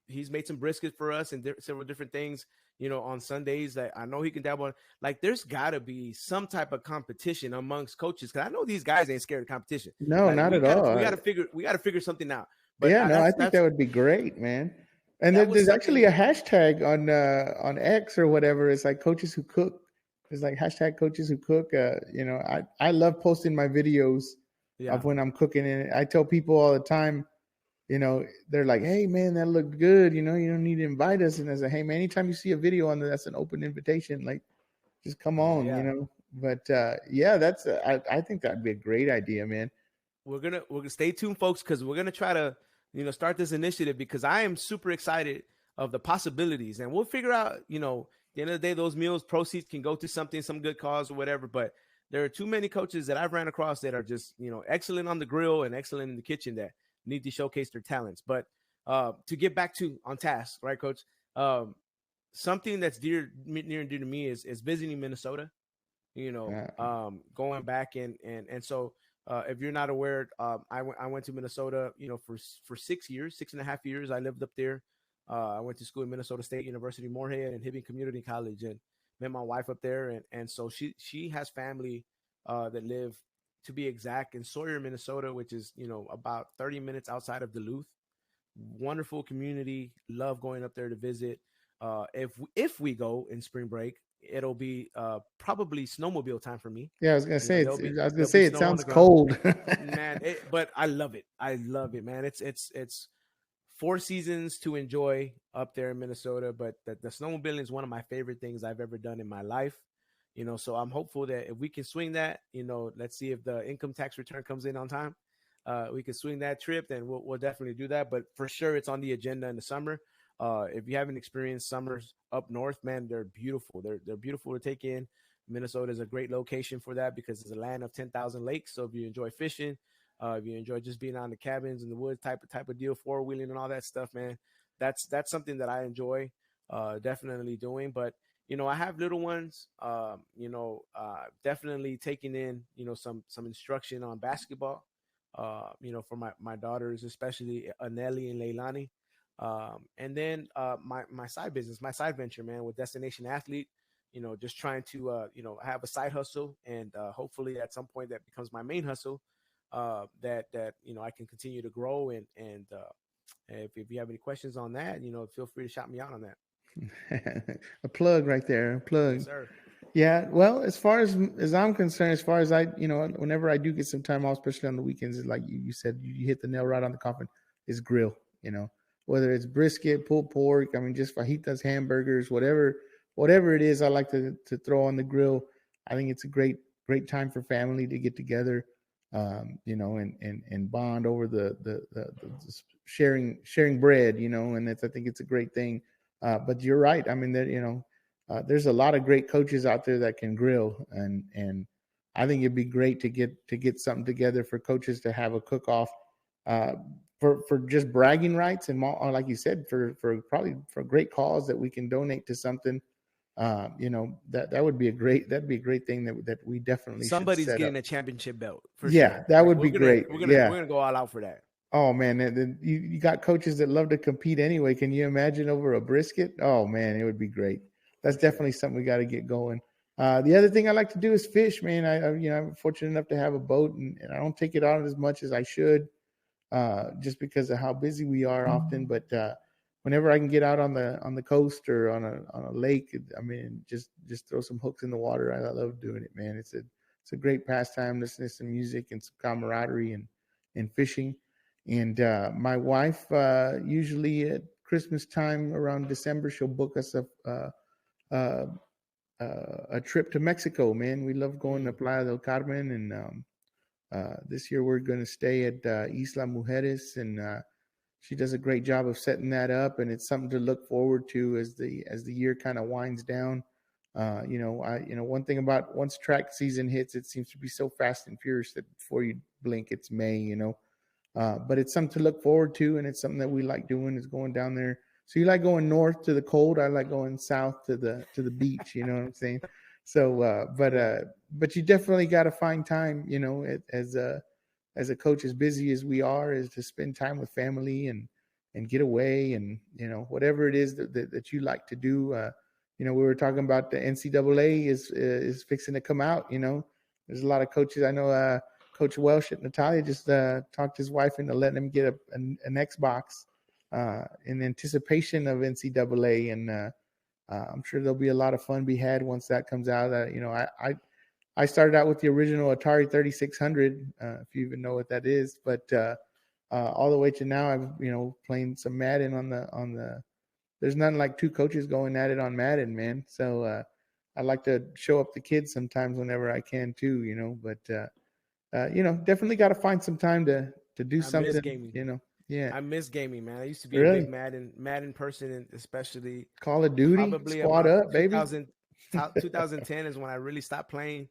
he's made some brisket for us and several different things, you know, on Sundays that I know he can dabble on. Like, there's got to be some type of competition amongst coaches, because I know these guys ain't scared of competition. No, Like, not at all. We got to figure something out. But yeah, no, I think that would be great, man. And there's actually a hashtag on X or whatever. It's like coaches who cook. It's like hashtag coaches who cook. You know, I love posting my videos of when I'm cooking, and I tell people all the time, you know, they're like, "Hey, man, that looked good. You know, you don't need to invite us." And I say, "Hey, man, anytime you see a video on there, that's an open invitation. Like, just come on, you know." But yeah, that's I think that'd be a great idea, man. We're gonna stay tuned, folks, because we're gonna try to, you know, start this initiative, because I am super excited of the possibilities, and we'll figure out, you know, at the end of the day, those meals proceeds can go to something, some good cause or whatever. But there are too many coaches that I've ran across that are just, you know, excellent on the grill and excellent in the kitchen that need to showcase their talents. But to get back to on task, right, Coach? Something that's near and dear to me is visiting Minnesota. You know, going back and so if you're not aware, I went to Minnesota, you know, for 6 years, 6.5 years. I lived up there. I went to school at Minnesota State University, Moorhead, and Hibbing Community College, and met my wife up there. And so she has family that live, to be exact, in Sawyer, Minnesota, which is, you know, about 30 minutes outside of Duluth. Wonderful community. Love going up there to visit. If we go in spring break, it'll be probably snowmobile time for me. Yeah, I was gonna say. It sounds cold, man. But I love it. I love it, man. It's 4 seasons to enjoy up there in Minnesota. But the snowmobiling is one of my favorite things I've ever done in my life. You know, so I'm hopeful that if we can swing that, you know, let's see if the income tax return comes in on time. We can swing that trip, then we'll definitely do that. But for sure, it's on the agenda in the summer. If you haven't experienced summers up north, man, they're beautiful. They're beautiful to take in. Minnesota is a great location for that because it's a land of 10,000 lakes. So if you enjoy fishing, if you enjoy just being on the cabins in the woods type of deal, 4-wheeling and all that stuff, man, that's something that I enjoy definitely doing. But you know, I have little ones. You know, definitely taking in, you know, some instruction on basketball. You know, for my daughters, especially Anelli and Leilani. And then my side business, my side venture, man, with Destination Athlete, you know, just trying to, you know, have a side hustle, and hopefully at some point that becomes my main hustle, that, you know, I can continue to grow. And if you have any questions on that, you know, feel free to shout me out on that. A plug right there. A plug. Yes, sir. Yeah. Well, as far as I'm concerned, as far as I, you know, whenever I do get some time off, especially on the weekends, it's like you said, you hit the nail right on the coffin, is grill, you know. Whether it's brisket, pulled pork, I mean, just fajitas, hamburgers, whatever it is, I like to throw on the grill. I think it's a great time for family to get together, you know, and bond over the sharing bread, you know, and I think it's a great thing. But you're right. I mean, you know, there's a lot of great coaches out there that can grill, and I think it'd be great to get something together for coaches to have a cook-off. For just bragging rights, and like you said, for probably for a great cause that we can donate to something. You know, that'd be a great thing that we definitely somebody's should set getting up. a championship belt for yeah, sure. That would be great. We're gonna go all out for that. Oh man, you got coaches that love to compete anyway. Can you imagine over a brisket? Oh man, it would be great. That's definitely something we got to get going. The other thing I like to do is fish, man. I'm fortunate enough to have a boat, and I don't take it out as much as I should. Just because of how busy we are often. But whenever I can get out on the coast or on a lake, I mean, just throw some hooks in the water. I love doing it, man. It's a great pastime, listening to some music and some camaraderie and fishing. And my wife usually at Christmas time around December, she'll book us a trip to Mexico. Man, we love going to Playa del Carmen, and this year we're going to stay at Isla Mujeres, and she does a great job of setting that up, and it's something to look forward to as the year kind of winds down. One thing about once track season hits, it seems to be so fast and furious that before you blink, it's May. But it's something to look forward to, and it's something that we like doing is going down there. So you like going north to the cold. I like going south to the beach. You know what I'm saying? So, but you definitely got to find time. As a coach, as busy as we are, is to spend time with family and get away, and whatever it is that you like to do. We were talking about the NCAA is fixing to come out. There's a lot of coaches. I know Coach Welsh at Natalia just talked his wife into letting him get an Xbox in anticipation of NCAA, and I'm sure there'll be a lot of fun be had once that comes out. I started out with the original Atari 3600, if you even know what that is, but all the way to now, I'm playing some Madden on the. There's nothing like two coaches going at it on Madden, man. So I like to show up the kids sometimes whenever I can too, But definitely got to find some time to do something. Miss gaming. Yeah. I miss gaming, man. I used to be a big Madden person, and especially Call of Duty. Probably Squad up, baby. 2010 is when I really stopped playing.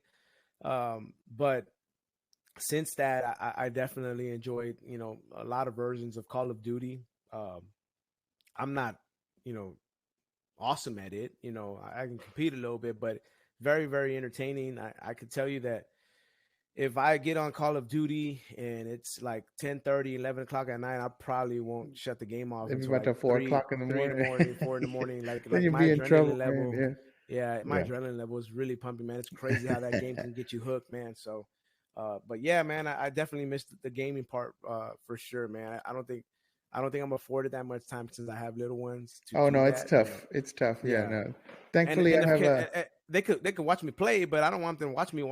But since that, I definitely enjoyed, a lot of versions of Call of Duty. I'm not, awesome at it. I can compete a little bit, but very, very entertaining. I could tell you that if I get on Call of Duty and it's like 10:30, 11 o'clock at night, I probably won't shut the game off until about like 4 o'clock in the morning. 4 in the morning. Like you'll my be in adrenaline trouble, level. man. Yeah. My adrenaline level is really pumping, man. It's crazy how that game can get you hooked, man. So, but yeah, man, I definitely missed the gaming part for sure, man. I don't think I'm afforded that much time since I have little ones. It's tough. It's tough. Yeah, no. Thankfully, I have they could watch me play, but I don't want them to watch me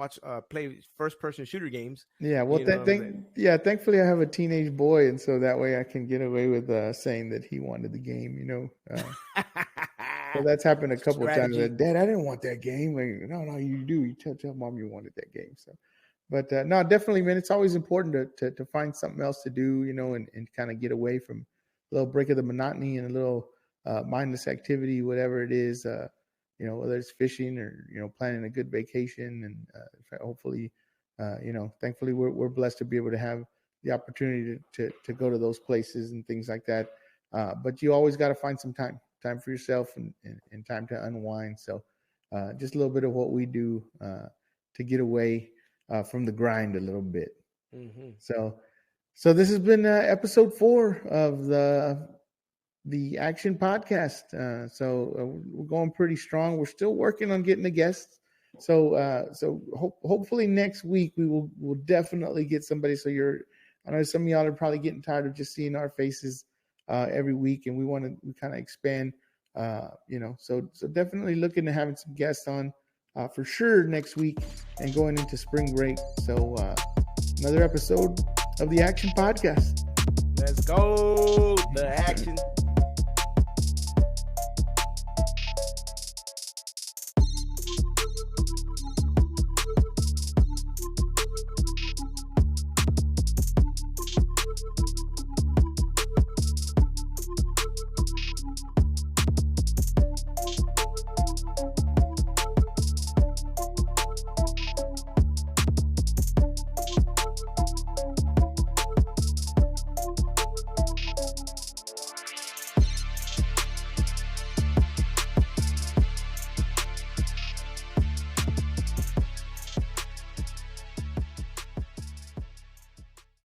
play first person shooter games. Yeah, well, thankfully I have a teenage boy, and so that way I can get away with saying that he wanted the game. So that's happened a couple of times. Dad, I didn't want that game. Like, no, you do. You tell mom you wanted that game. So, but no, definitely, man. It's always important to find something else to do, and kind of get away from a little break of the monotony and a little mindless activity, whatever it is. Whether it's fishing or planning a good vacation, and hopefully, thankfully we're blessed to be able to have the opportunity to go to those places and things like that. But you always got to find some time for yourself and time to unwind. So just a little bit of what we do to get away from the grind a little bit. Mm-hmm. So this has been episode 4 of the Action Podcast. We're going pretty strong. We're still working on getting the guests. So hopefully next week we'll definitely get somebody. I know some of y'all are probably getting tired of just seeing our faces every week, and we kind of expand. So definitely looking to having some guests on for sure next week and going into spring break. So another episode of the Action Podcast. Let's go.